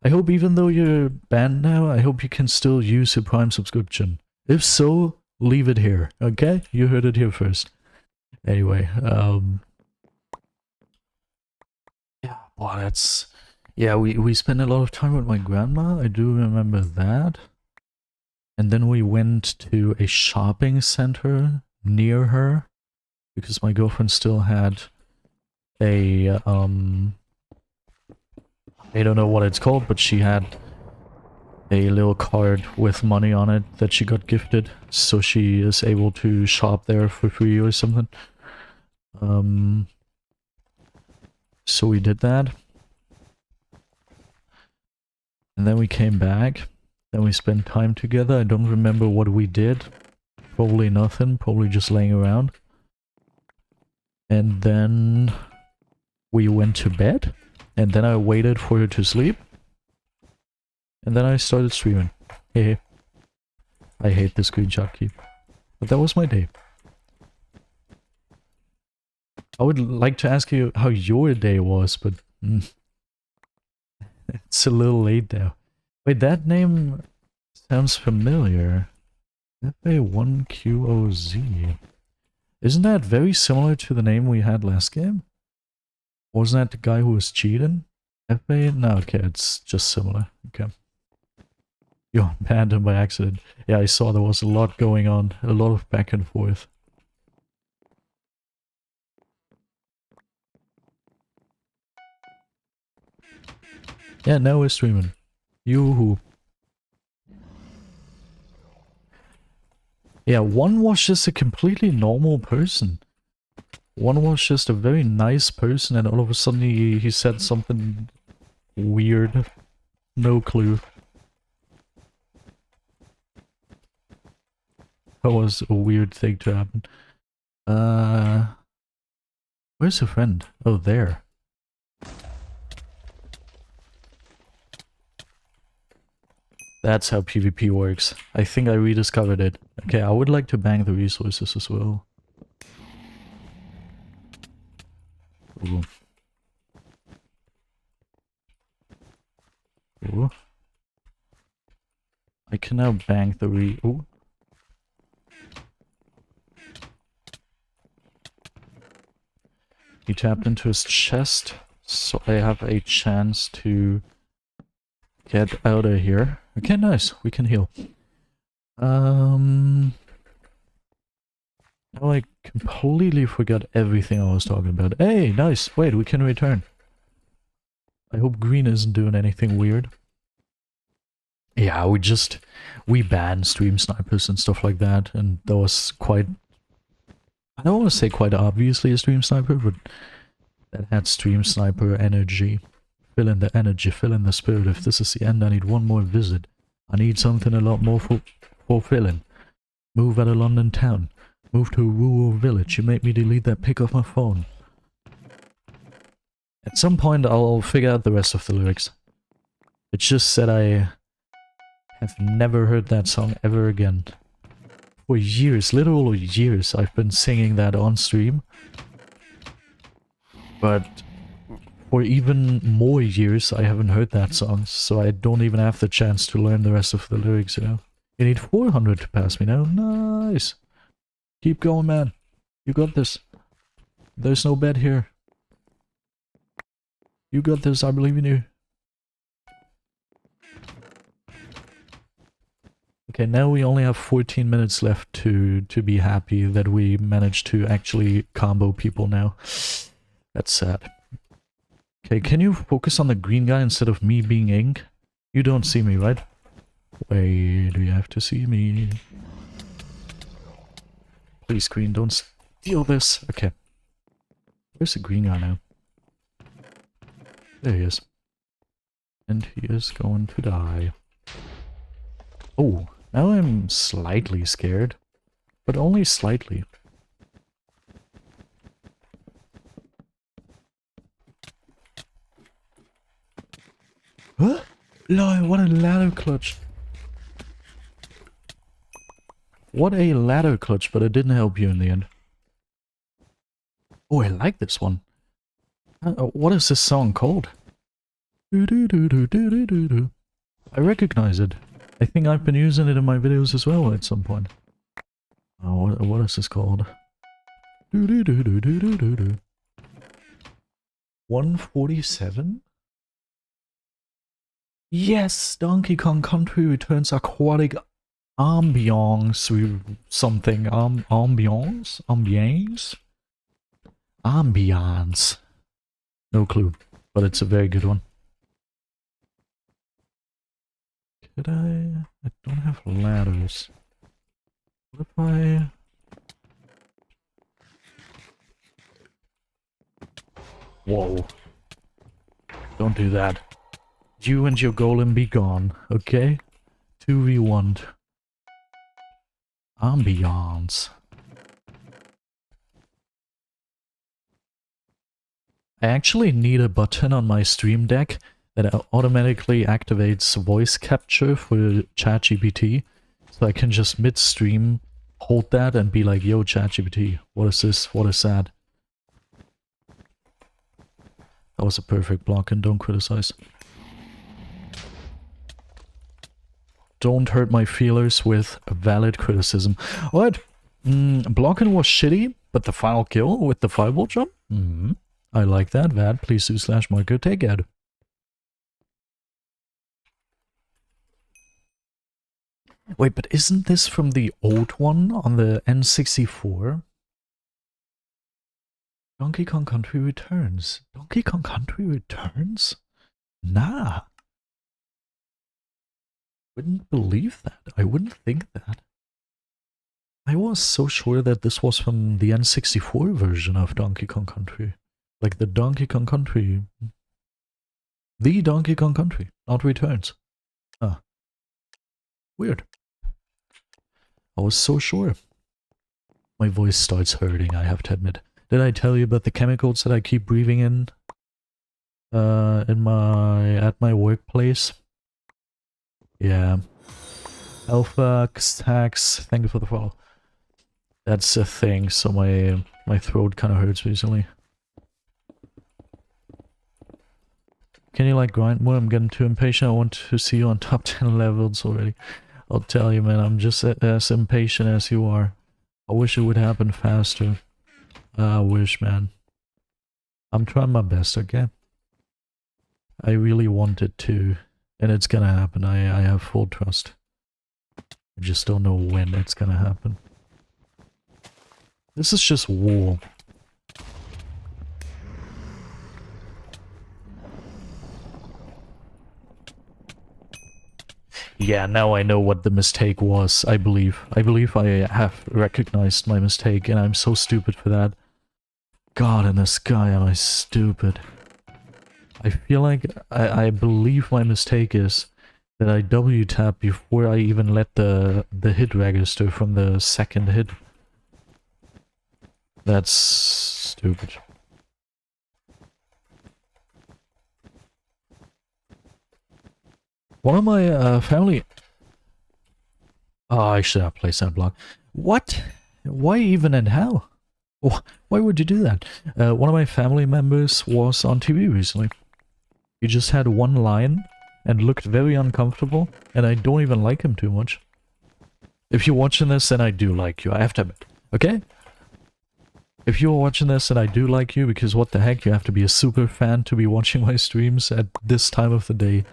I hope even though you're banned now, I hope you can still use your Prime subscription. If so, leave it here, okay? You heard it here first. Anyway, yeah, well, that's... Yeah, we spent a lot of time with my grandma, I do remember that. And then we went to a shopping center near her, because my girlfriend still had a, I don't know what it's called, but she had a little card with money on it that she got gifted, so she is able to shop there for free or something. So we did that. And then we came back. Then we spent time together. I don't remember what we did. Probably nothing, probably just laying around. And then we went to bed. And then I waited for her to sleep. And then I started streaming. Hey. I hate the screenshot keep. But that was my day. I would like to ask you how your day was, but... it's a little late now. Wait, that name sounds familiar. FA1QOZ. Isn't that very similar to the name we had last game? Wasn't that the guy who was cheating? FA? No, okay, it's just similar. Okay. You banned him by accident. Yeah, I saw there was a lot going on. A lot of back and forth. Yeah, now we're streaming. Yoo-hoo. Yeah, one was just a completely normal person. One was just a very nice person and all of a sudden he said something weird. No clue. That was a weird thing to happen. Where's your friend? Oh, there. That's how PvP works. I think I rediscovered it. Okay, I would like to bang the resources as well. Ooh. Ooh. I can now bang the Ooh. He tapped into his chest, so I have a chance to get out of here. Okay, nice. We can heal. Now I completely forgot everything I was talking about. Hey, nice. Wait, we can return. I hope green isn't doing anything weird. Yeah, we banned stream snipers and stuff like that, and that was quite, I don't want to say quite obviously a stream sniper, but that had stream sniper energy. Fill in the energy, fill in the spirit. If this is the end, I need one more visit. I need something a lot more fulfilling. Move out of London town. Move to a rural village. You make me delete that pic off my phone. At some point I'll figure out the rest of the lyrics. It's just that I have never heard that song ever again. For years, literal years, I've been singing that on stream. But for even more years, I haven't heard that song, so I don't even have the chance to learn the rest of the lyrics, you know? You need 400 to pass me now. Nice! Keep going, man. You got this. There's no bed here. You got this, I believe in you. Okay, now we only have 14 minutes left to be happy that we managed to actually combo people now. That's sad. Okay, can you focus on the green guy instead of me being ink? You don't see me, right? Wait, do you have to see me? Please, green, don't steal this. Okay. Where's the green guy now? There he is. And he is going to die. Oh, now I'm slightly scared. But only slightly. Huh? Lol, what a ladder clutch. What a ladder clutch, but it didn't help you in the end. Oh, I like this one. What is this song called? I recognize it. I think I've been using it in my videos as well at some point. Oh, what is this called? 147? Yes! Donkey Kong Country returns aquatic ambiance something. Ambiance? Ambiance? Ambiance. No clue, but it's a very good one. Could I don't have ladders. What if I... Whoa. Don't do that. You and your golem be gone, okay? 2v1. Ambiance. I actually need a button on my stream deck that automatically activates voice capture for ChatGPT. So I can just mid-stream hold that and be like, yo, ChatGPT, what is this? What is that? That was a perfect block, and don't criticize. Don't hurt my feelers with valid criticism. What? Blocking was shitty, but the final kill with the fireball jump? I like that, Vad. Please do /Marco take ad. Wait, but isn't this from the old one on the N64? Donkey Kong Country Returns. Donkey Kong Country Returns? Nah. Wouldn't believe that. I wouldn't think that. I was so sure that this was from the N64 version of Donkey Kong Country. Like the Donkey Kong Country. The Donkey Kong Country, not Returns. Ah. Weird. I was so sure. My voice starts hurting, I have to admit. Did I tell you about the chemicals that I keep breathing in? At my workplace? Yeah. Alpha, Tax, thank you for the follow. That's a thing, so my throat kind of hurts recently. Can you like grind more? I'm getting too impatient. I want to see you on top 10 levels already. I'll tell you, man, I'm just as impatient as you are. I wish it would happen faster. I wish, man. I'm trying my best, okay? I really want it to, and it's gonna happen. I have full trust. I just don't know when it's gonna happen. This is just war. Yeah, now I know what the mistake was, I believe. I believe I have recognized my mistake, and I'm so stupid for that. God in the sky, am I stupid. I feel like I believe my mistake is that I W-tap before I even let the hit register from the second hit. That's stupid. One of my family... Oh, I should have placed that block. What? Why even and how? Why would you do that? One of my family members was on TV recently. He just had one line and looked very uncomfortable, and I don't even like him too much. If you're watching this, then I do like you, I have to admit. Okay? If you're watching this, then I do like you, because what the heck, you have to be a super fan to be watching my streams at this time of the day.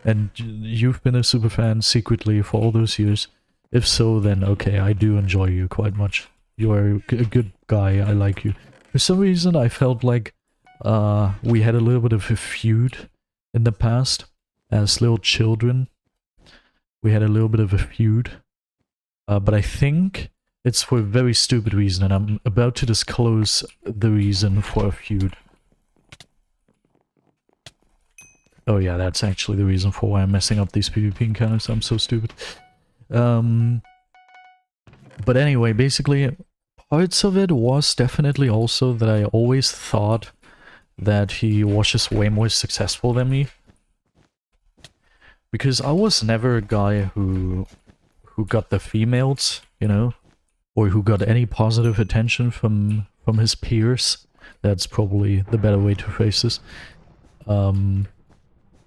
And you've been a super fan secretly for all those years. If so, then okay, I do enjoy you quite much. You are a good guy, I like you. For some reason, I felt like we had a little bit of a feud in the past. As little children, we had a little bit of a feud. But I think it's for a very stupid reason, and I'm about to disclose the reason for a feud. Oh yeah, that's actually the reason for why I'm messing up these PvP encounters. I'm so stupid. But anyway, basically, parts of it was definitely also that I always thought that he was just way more successful than me. Because I was never a guy who got the females, you know, or who got any positive attention from his peers. That's probably the better way to phrase this.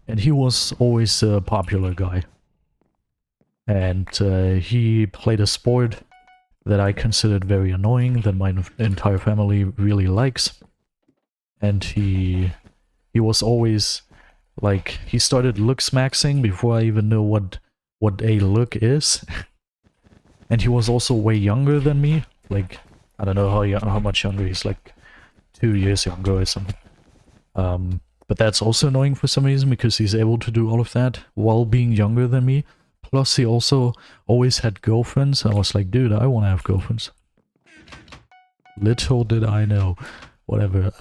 And he was always a popular guy. And he played a sport that I considered very annoying, that my entire family really likes. And he was always, like, he started looks maxing before I even knew what a look is. And he was also way younger than me. Like, I don't know how much younger, he's like 2 years younger or something. But that's also annoying for some reason, because he's able to do all of that while being younger than me. Plus, he also always had girlfriends, and I was like, dude, I want to have girlfriends. Little did I know. Whatever.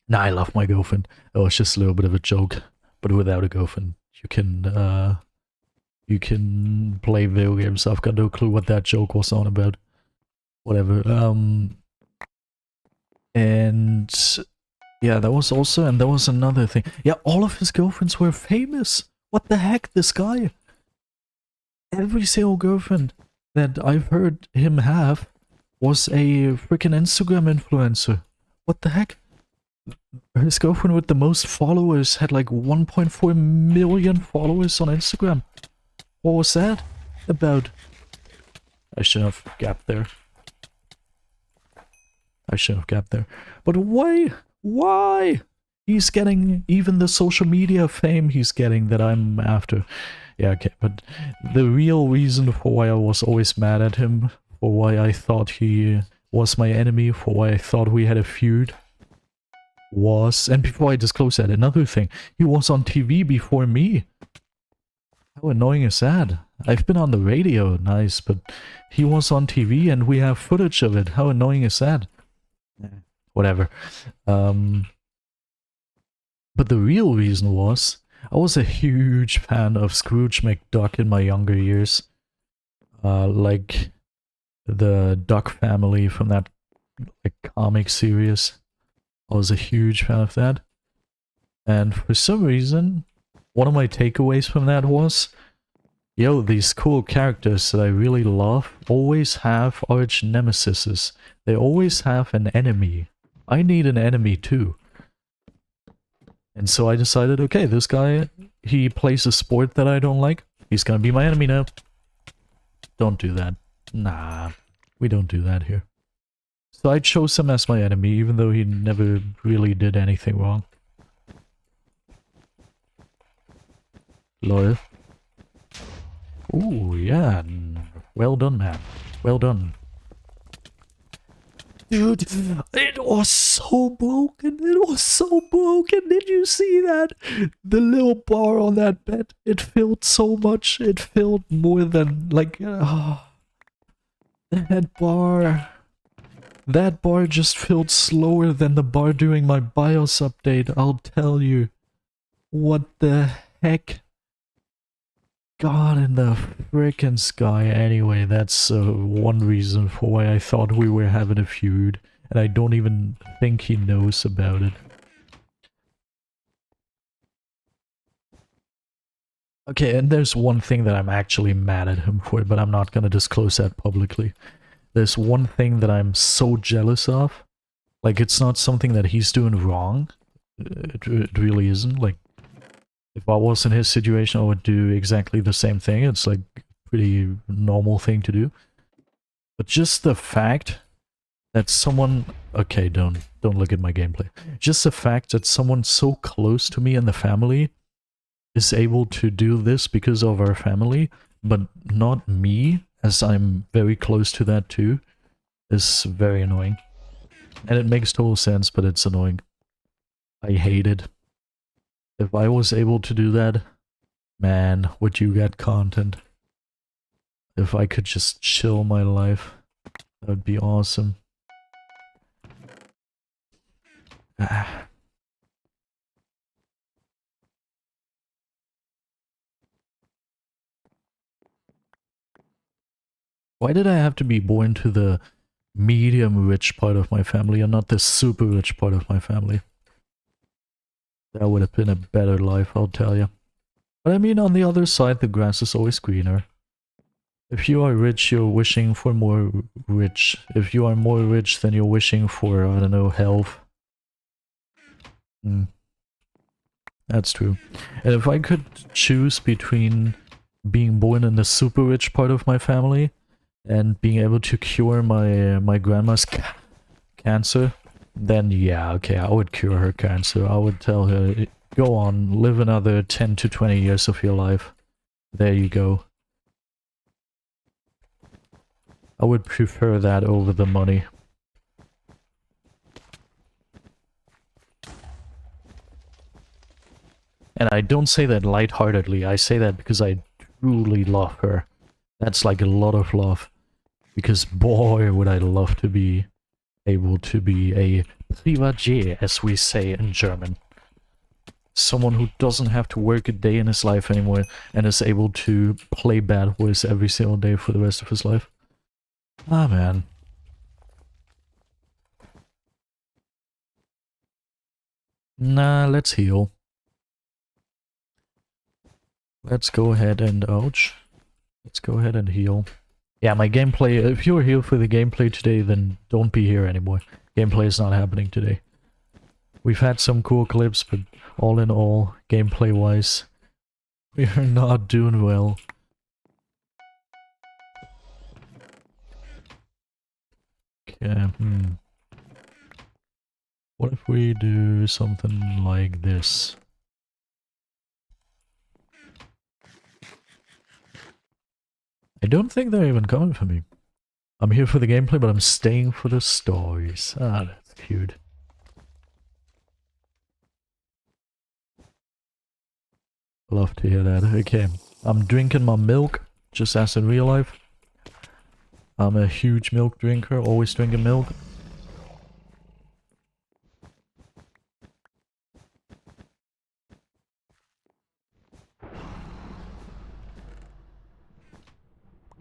Nah, I love my girlfriend. It was just a little bit of a joke. But without a girlfriend, you can play video games. I've got no clue what that joke was on about. Whatever. And yeah, that was also, and there was another thing. Yeah, all of his girlfriends were famous. What the heck, this guy? Every single girlfriend that I've heard him have was a freaking Instagram influencer. What the heck? His girlfriend with the most followers had like 1.4 million followers on Instagram. What was that about? I shouldn't have gapped there. I shouldn't have gapped there. But why? Why? He's getting even the social media fame he's getting that I'm after. Yeah, okay, but the real reason for why I was always mad at him, for why I thought he was my enemy, for why I thought we had a feud, was... And before I disclose that, another thing, he was on TV before me. How annoying is that? I've been on the radio, nice, but he was on TV and we have footage of it. How annoying is that? Whatever. But the real reason was, I was a huge fan of Scrooge McDuck in my younger years. Like the Duck family from that like comic series. I was a huge fan of that. And for some reason, one of my takeaways from that was, yo, these cool characters that I really love always have arch nemesises. They always have an enemy. I need an enemy too. And so I decided, okay, this guy, he plays a sport that I don't like. He's gonna be my enemy now. Don't do that. Nah, we don't do that here. So I chose him as my enemy, even though he never really did anything wrong. Lol. Ooh, yeah. Well done, man. Well done. Dude, it was so broken. It was so broken. Did you see that? The little bar on that bed, it filled so much. It filled more than, like, that bar. That bar just filled slower than the bar during my BIOS update, I'll tell you. What the heck? God in the frickin' sky. Anyway, that's one reason for why I thought we were having a feud. And I don't even think he knows about it. Okay, and there's one thing that I'm actually mad at him for, but I'm not gonna disclose that publicly. There's one thing that I'm so jealous of. Like, it's not something that he's doing wrong. It really isn't. Like, if I was in his situation, I would do exactly the same thing. It's like a pretty normal thing to do. But just the fact that someone... Okay, don't look at my gameplay. Just the fact that someone so close to me in the family is able to do this because of our family, but not me, as I'm very close to that too, is very annoying. And it makes total sense, but it's annoying. I hate it. If I was able to do that, man, would you get content? If I could just chill my life, that would be awesome. Why did I have to be born to the medium rich part of my family and not the super rich part of my family? That would have been a better life, I'll tell you. But I mean, on the other side, the grass is always greener. If you are rich, you're wishing for more rich. If you are more rich, then you're wishing for, I don't know, health. That's true. And if I could choose between being born in the super rich part of my family and being able to cure my grandma's cancer, then yeah, okay, I would cure her cancer. I would tell her, go on, live another 10 to 20 years of your life. There you go. I would prefer that over the money. And I don't say that lightheartedly, I say that because I truly love her. That's like a lot of love. Because boy, would I love to be able to be a Privatier, as we say in German. Someone who doesn't have to work a day in his life anymore and is able to play Bad Wars every single day for the rest of his life. Ah, man. Nah, let's heal. Let's go ahead and... ouch. Let's go ahead and heal. Yeah, my gameplay... If you're here for the gameplay today, then don't be here anymore. Gameplay is not happening today. We've had some cool clips, but all in all, gameplay-wise, we are not doing well. Okay, What if we do something like this? I don't think they're even coming for me. I'm here for the gameplay, but I'm staying for the stories. Ah, that's cute. Love to hear that. Okay, I'm drinking my milk, just as in real life. I'm a huge milk drinker, always drinking milk.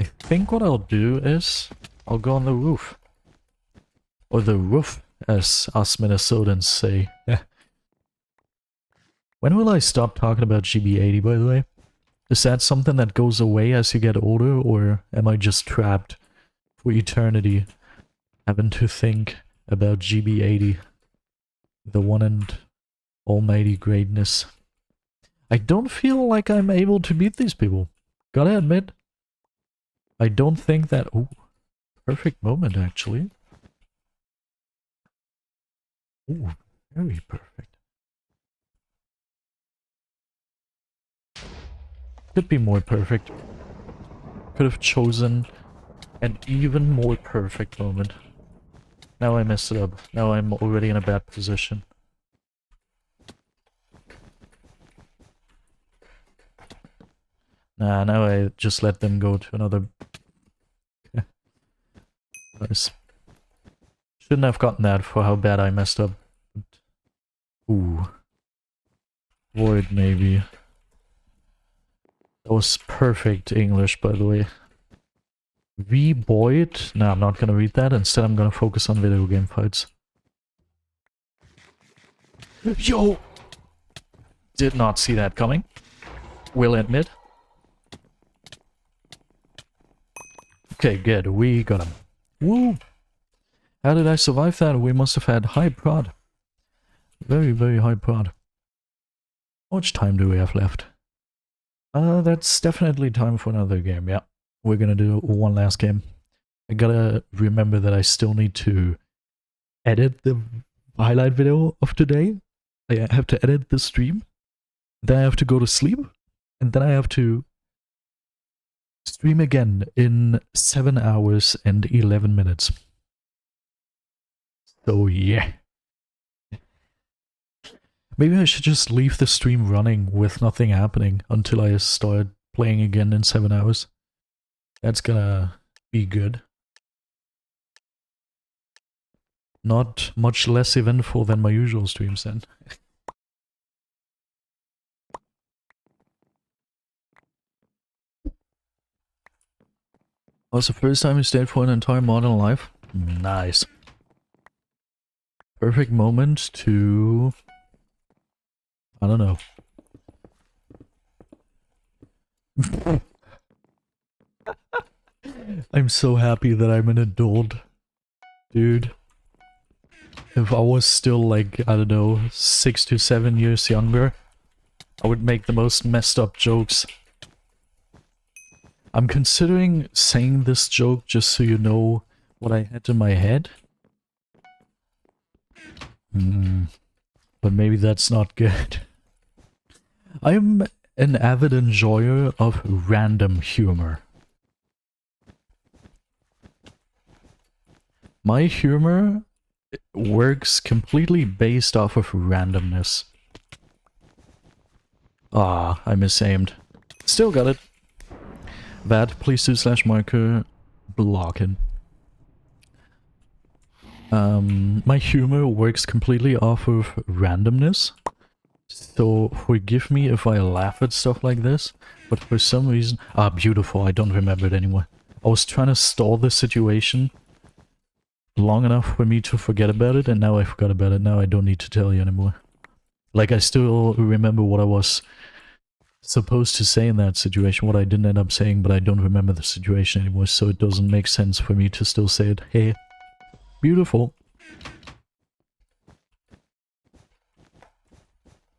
I think what I'll do is, I'll go on the roof. Or the roof, as us Minnesotans say. When will I stop talking about GB80, by the way? Is that something that goes away as you get older, or am I just trapped for eternity, having to think about GB80? The one and almighty greatness. I don't feel like I'm able to beat these people. Gotta admit. I don't think that... Ooh, perfect moment, actually. Ooh, very perfect. Could be more perfect. Could have chosen an even more perfect moment. Now I messed it up. Now I'm already in a bad position. Nah, now I just let them go to another... Nice. Shouldn't have gotten that for how bad I messed up. Ooh. Void, maybe. That was perfect English, by the way. Void? No, I'm not gonna read that. Instead, I'm gonna focus on video game fights. Yo! Did not see that coming. Will admit. Okay, good. We got him. Woo! How did I survive that? We must have had high prod. Very, very high prod. How much time do we have left? That's definitely time for another game, yeah. We're gonna do one last game. I gotta remember that I still need to edit the highlight video of today. I have to edit the stream. Then I have to go to sleep. And then I have to stream again in 7 hours and 11 minutes. So yeah. Maybe I should just leave the stream running with nothing happening until I start playing again in 7 hours. That's gonna be good. Not much less eventful than my usual streams then. Was the first time you stayed for an entire modern life? Nice. Perfect moment to... I don't know. I'm so happy that I'm an adult. Dude. If I was still like, I don't know, 6 to 7 years younger, I would make the most messed up jokes. I'm considering saying this joke just so you know what I had in my head. But maybe that's not good. I'm an avid enjoyer of random humor. My humor works completely based off of randomness. Ah, I misaimed. Still got it. That, please do /marker blocking. My humor works completely off of randomness. So forgive me if I laugh at stuff like this, but for some reason... Ah, beautiful, I don't remember it anymore. I was trying to stall the situation long enough for me to forget about it, and now I forgot about it. Now I don't need to tell you anymore. Like, I still remember what I was supposed to say in that situation, what I didn't end up saying, but I don't remember the situation anymore, so it doesn't make sense for me to still say it. Hey, beautiful.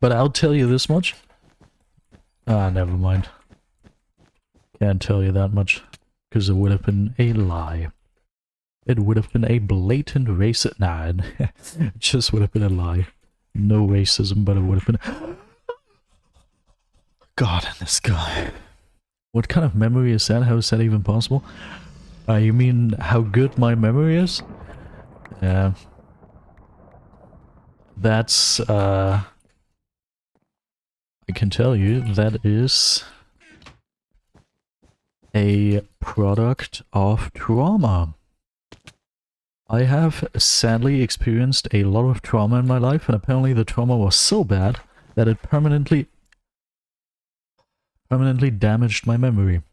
But I'll tell you this much. Ah, never mind. Can't tell you that much, because it would have been a lie. It would have been a blatant racist... Nah, it just would have been a lie. No racism, but it would have been... God, this guy. What kind of memory is that? How is that even possible? You mean how good my memory is? Yeah. That's, I can tell you, that is a product of trauma. I have sadly experienced a lot of trauma in my life, and apparently the trauma was so bad that it permanently damaged my memory.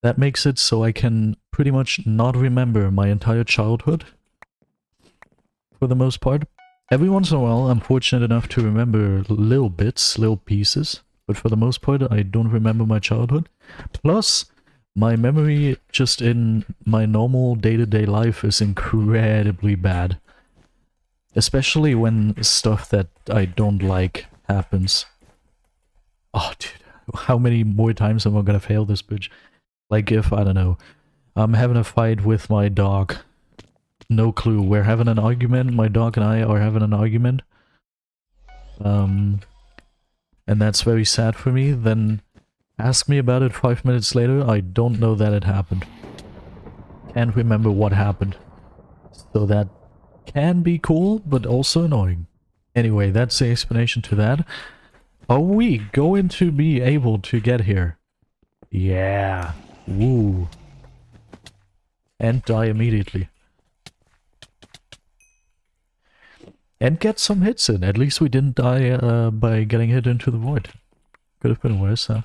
That makes it so I can pretty much not remember my entire childhood, for the most part. Every once in a while, I'm fortunate enough to remember little bits, little pieces, but for the most part, I don't remember my childhood. Plus, my memory just in my normal day-to-day life is incredibly bad. Especially when stuff that I don't like happens. Oh, dude, how many more times am I gonna fail this bitch? Like if, I don't know, I'm having a fight with my dog. No clue. We're having an argument. My dog and I are having an argument. And that's very sad for me. Then ask me about it 5 minutes later. I don't know that it happened. Can't remember what happened. So that can be cool, but also annoying. Anyway, that's the explanation to that. Are we going to be able to get here? Yeah. Woo. And die immediately. And get some hits in. At least we didn't die by getting hit into the void. Could have been worse, huh?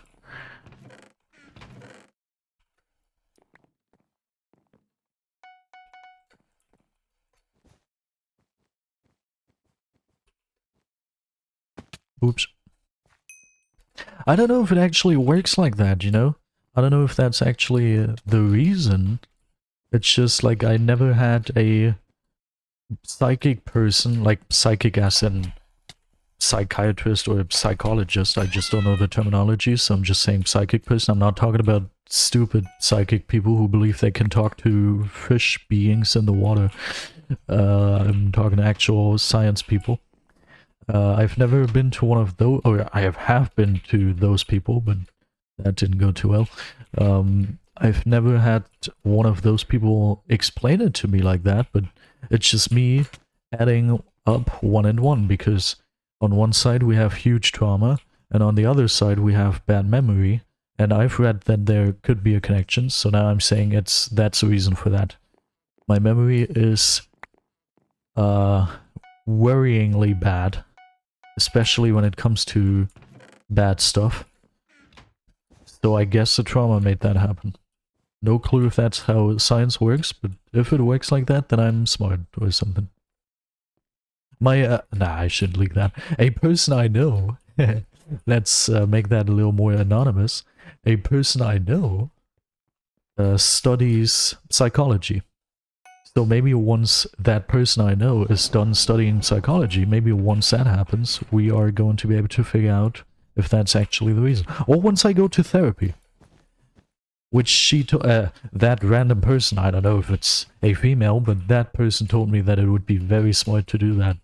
Oops. I don't know if it actually works like that, you know? I don't know if that's actually the reason. It's just like I never had a psychic person, like psychic as in psychiatrist or psychologist. I just don't know the terminology, so I'm just saying psychic person. I'm not talking about stupid psychic people who believe they can talk to fish beings in the water. I'm talking actual science people. I've never been to one of those, or I have been to those people, but that didn't go too well. I've never had one of those people explain it to me like that, but it's just me adding up one and one, because on one side we have huge trauma, and on the other side we have bad memory, and I've read that there could be a connection, so now I'm saying that's the reason for that. My memory is worryingly bad, especially when it comes to bad stuff. So I guess the trauma made that happen. No clue if that's how science works, but if it works like that, then I'm smart or something. My, nah, I shouldn't leak that. A person I know, let's make that a little more anonymous. A person I know studies psychology. So maybe once that person I know is done studying psychology, maybe once that happens, we are going to be able to figure out if that's actually the reason. Or once I go to therapy. Which that random person, I don't know if it's a female, but that person told me that it would be very smart to do that.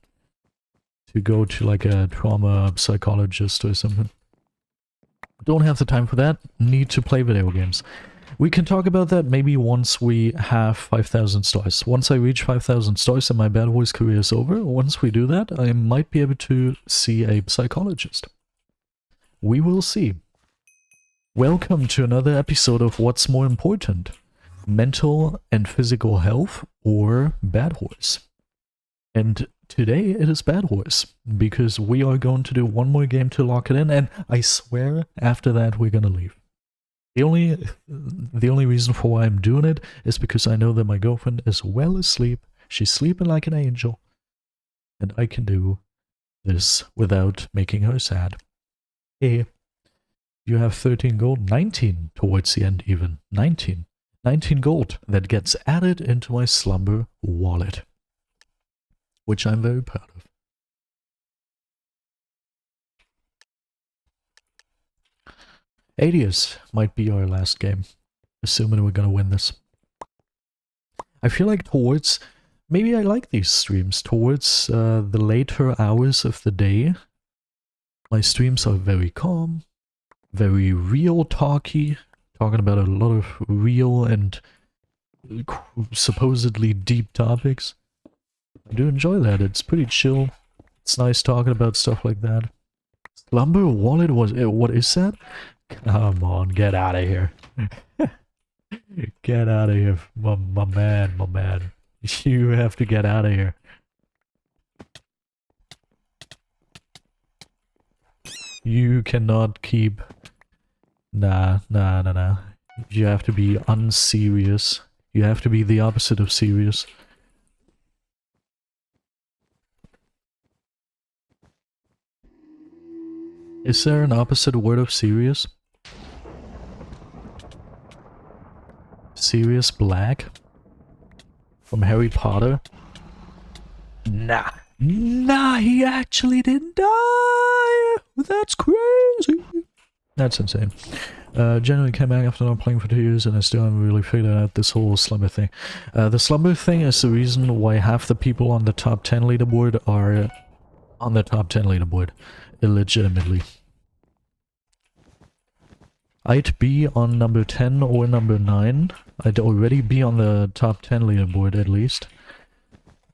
To go to like a trauma psychologist or something. Don't have the time for that, need to play video games. We can talk about that maybe once we have 5,000 stars. Once I reach 5,000 stars and my BedWars career is over, once we do that, I might be able to see a psychologist. We will see. Welcome to another episode of What's More Important? Mental and physical health or BedWars? And today it is BedWars, because we are going to do one more game to lock it in, and I swear after that we're gonna leave. The only reason for why I'm doing it is because I know that my girlfriend is well asleep, she's sleeping like an angel, and I can do this without making her sad. Hey. You have 13 gold, 19 towards the end even, 19. 19 gold that gets added into my slumber wallet, which I'm very proud of. Adius might be our last game, assuming we're gonna win this. I feel like towards, maybe I like these streams, towards the later hours of the day, my streams are very calm, very real talky, talking about a lot of real and supposedly deep topics. I do enjoy that, it's pretty chill. It's nice talking about stuff like that. Slumber wallet was, what is that? Come on, get out of here. Get out of here, my man. You have to get out of here. You cannot keep... Nah. You have to be unserious. You have to be the opposite of serious. Is there an opposite word of serious? Sirius Black? From Harry Potter? Nah, he actually didn't die! That's crazy! That's insane. Generally came back after not playing for 2 years and I still haven't really figured out this whole slumber thing. The slumber thing is the reason why half the people on the top 10 leaderboard are on the top 10 leaderboard. Illegitimately. I'd be on number 10 or number 9. I'd already be on the top 10 leaderboard at least.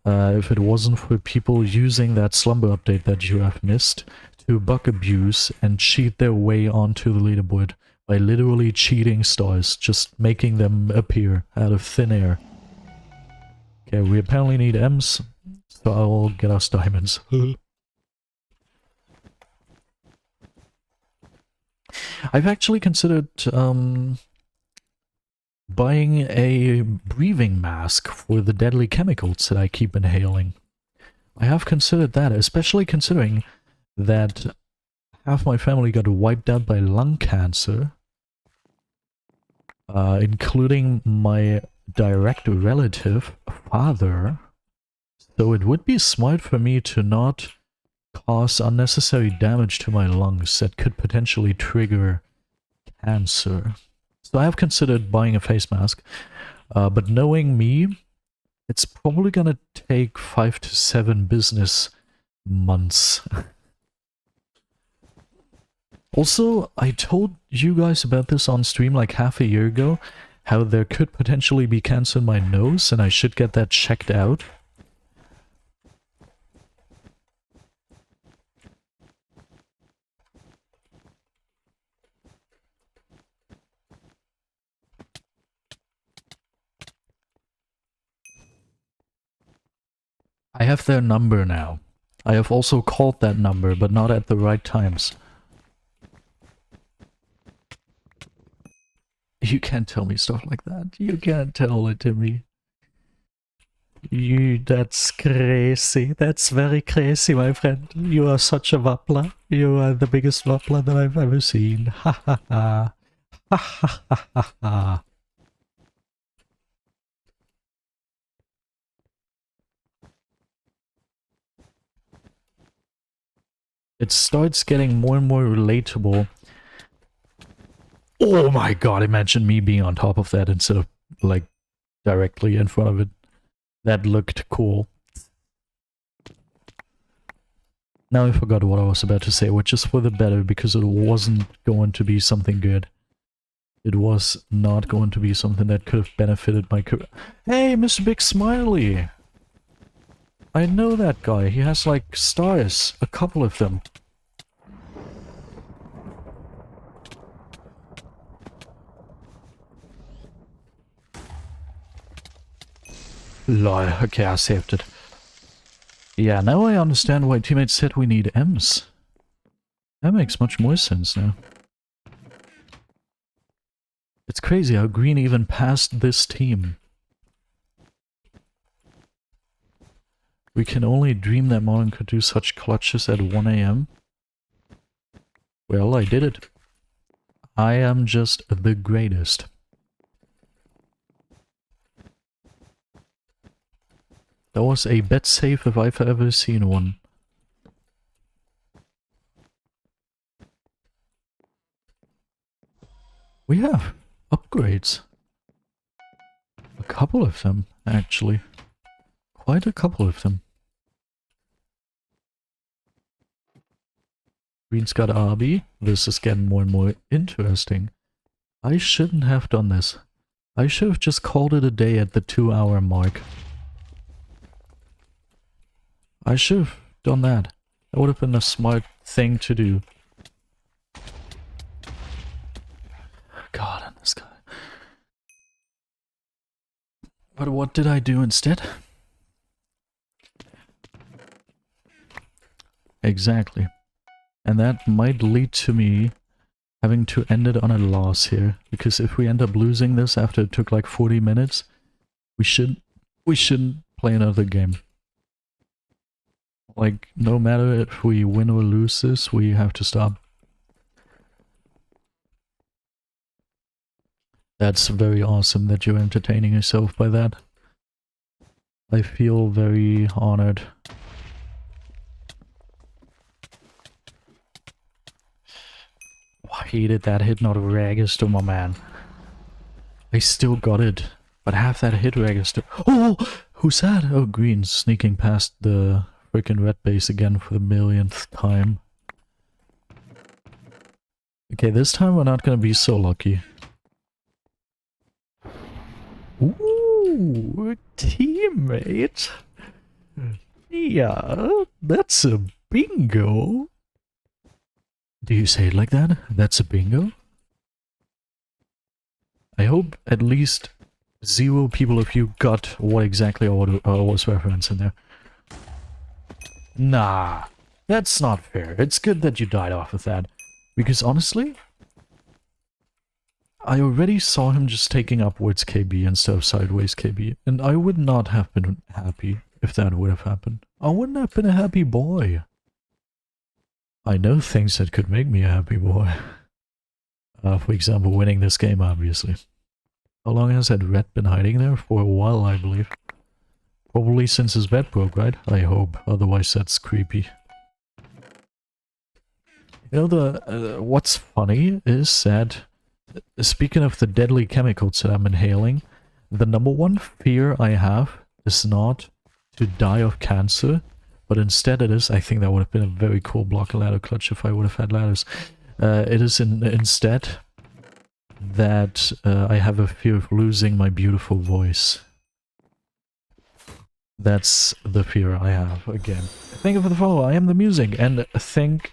if it wasn't for people using that slumber update that you have missed to bug abuse and cheat their way onto the leaderboard by literally cheating stars, just making them appear out of thin air. Okay, we apparently need M's, so I'll get us diamonds. I've actually considered buying a breathing mask for the deadly chemicals that I keep inhaling. I have considered that, especially considering that half my family got wiped out by lung cancer, including my direct relative, father. So it would be smart for me to not cause unnecessary damage to my lungs that could potentially trigger cancer. So I have considered buying a face mask, but knowing me, it's probably gonna take 5 to 7 business months. Also, I told you guys about this on stream like half a year ago, how there could potentially be cancer in my nose and I should get that checked out. I have their number now. I have also called that number, but not at the right times. You can't tell me stuff like that. You can't tell it to me. That's crazy. That's very crazy, my friend. You are such a wappler. You are the biggest wappler that I've ever seen. Ha ha ha. Ha ha ha ha ha. It starts getting more and more relatable. Oh my god, imagine me being on top of that instead of, like, directly in front of it. That looked cool. Now I forgot what I was about to say, which is for the better, because it wasn't going to be something good. It was not going to be something that could have benefited my career. Hey, Mr. Big Smiley! I know that guy. He has, like, stars. A couple of them. Lol. Okay, I saved it. Yeah, now I understand why teammates said we need M's. That makes much more sense now. It's crazy how green even passed this team. We can only dream that Modern could do such clutches at 1 AM. Well, I did it. I am just the greatest. That was a bet safe if I've ever seen one. We have upgrades. A couple of them, actually. Quite a couple of them. Green's got RB. This is getting more and more interesting. I shouldn't have done this. I should have just called it a day at the 2-hour mark. I should have done that. That would have been a smart thing to do. God, and this guy. But what did I do instead? Exactly. And that might lead to me having to end it on a loss here. Because if we end up losing this after it took like 40 minutes, we shouldn't play another game. Like, no matter if we win or lose this, we have to stop. That's very awesome that you're entertaining yourself by that. I feel very honored. Why did that hit not register, my man? I still got it, but half that hit register. Oh! Who's that? Oh, Green sneaking past the freaking red base again for the millionth time. Okay, this time we're not gonna be so lucky. Ooh, teammate. Yeah, that's a bingo. Do you say it like that? That's a bingo? I hope at least 0 people of you got what exactly I was referencing there. Nah, that's not fair. It's good that you died off of that. Because honestly, I already saw him just taking upwards KB instead of sideways KB, and I would not have been happy if that would have happened. I wouldn't have been a happy boy. I know things that could make me a happy boy. For example, winning this game, obviously. How long has that rat been hiding there? For a while, I believe. Probably since his bed broke, right? I hope. Otherwise, that's creepy. You know, what's funny is that, speaking of the deadly chemicals that I'm inhaling, the #1 fear I have is not to die of cancer, but instead it is, I think that would have been a very cool block ladder clutch if I would have had ladders. It is instead that I have a fear of losing my beautiful voice. That's the fear I have, again. Thank you for the follow, I am the music, and thank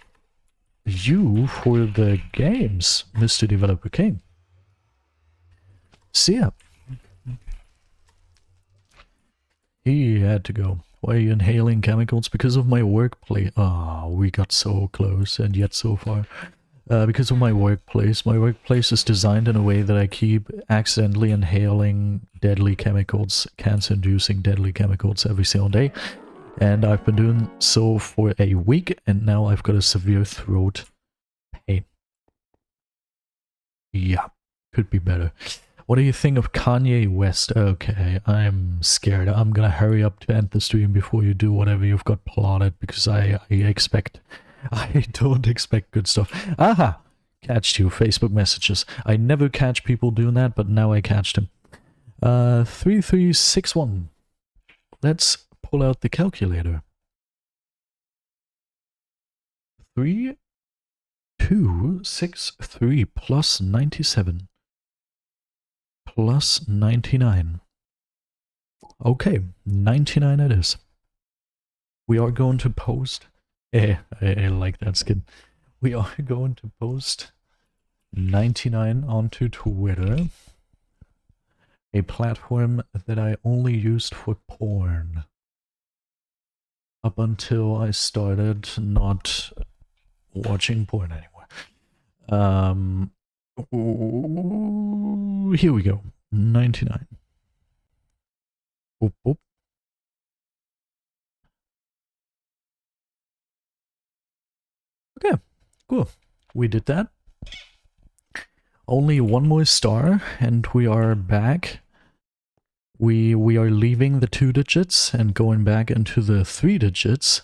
you for the games, Mr. Developer King. See ya. He had to go. Why are you inhaling chemicals? Because of my workplace. Ah, we got so close and yet so far. Because of my workplace. My workplace is designed in a way that I keep accidentally inhaling deadly chemicals, cancer-inducing deadly chemicals every single day. And I've been doing so for a week, and now I've got a severe throat pain. Yeah, could be better. What do you think of Kanye West? Okay, I'm scared. I'm gonna hurry up to end the stream before you do whatever you've got plotted, because I don't expect good stuff. Aha! Catched you, Facebook messages. I never catch people doing that, but now I catched him. 3361. Let's pull out the calculator. 3263 plus 97 plus 99. Okay, 99 it is. We are going to post... I like that skin. We are going to post 99 onto Twitter. A platform that I only used for porn. Up until I started not watching porn anymore. Here we go. 99. Boop, boop. Okay, cool. We did that. Only one more star, and we are back. We are leaving the 2 digits and going back into the 3 digits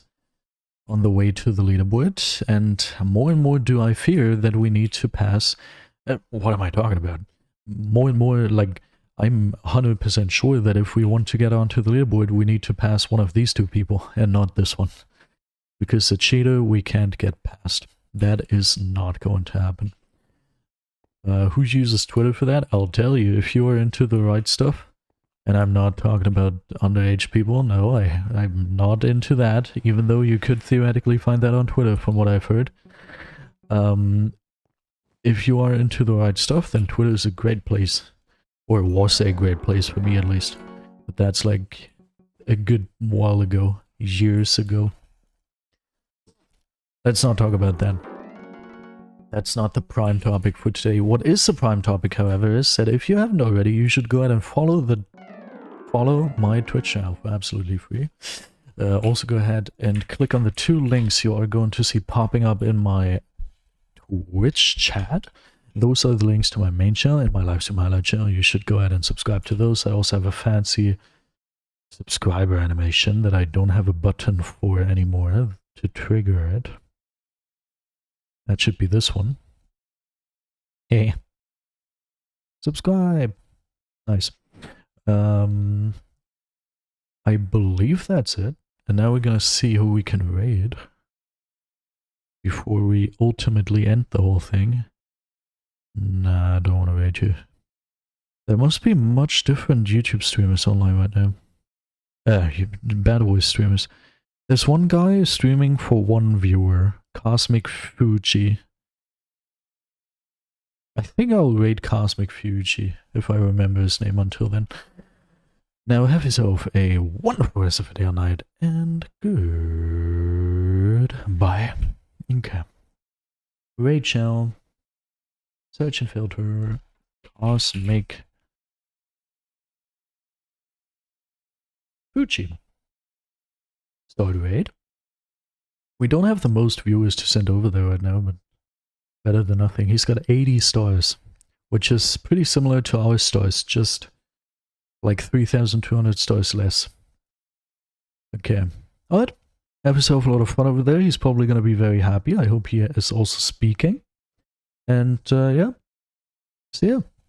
on the way to the leaderboard, and more do I fear that we need to pass... what am I talking about? More and more, like, I'm 100% sure that if we want to get onto the leaderboard, we need to pass one of these 2 people, and not this one. Because the cheater we can't get past. That is not going to happen. Who uses Twitter for that? I'll tell you, if you are into the right stuff, and I'm not talking about underage people, no, I'm not into that, even though you could theoretically find that on Twitter from what I've heard. If you are into the right stuff, then Twitter is a great place. Or was a great place for me at least. But that's like a good while ago, years ago. Let's not talk about that. That's not the prime topic for today. What is the prime topic, however, is that if you haven't already, you should go ahead and follow my Twitch channel for absolutely free. Also go ahead and click on the 2 links you are going to see popping up in my Twitch chat. Those are the links to my main channel and my livestream highlight channel. You should go ahead and subscribe to those. I also have a fancy subscriber animation that I don't have a button for anymore to trigger it. That should be this one. Hey. Subscribe. Nice. I believe that's it. And now we're gonna see who we can raid before we ultimately end the whole thing. Nah, I don't want to raid you. There must be much different YouTube streamers online right now. BedWars streamers. There's one guy streaming for one viewer, Cosmic Fuji. I think I'll raid Cosmic Fuji if I remember his name until then. Now have yourself a wonderful rest of the day or night, and goodbye. Okay. Rachel. Search and filter. Cosmic Fuji. Start raid. We don't have the most viewers to send over there right now, but better than nothing. He's got 80 stars, which is pretty similar to our stars, just like 3,200 stars less. Okay. Alright. Have yourself a lot of fun over there. He's probably going to be very happy. I hope he is also speaking. And yeah. See ya.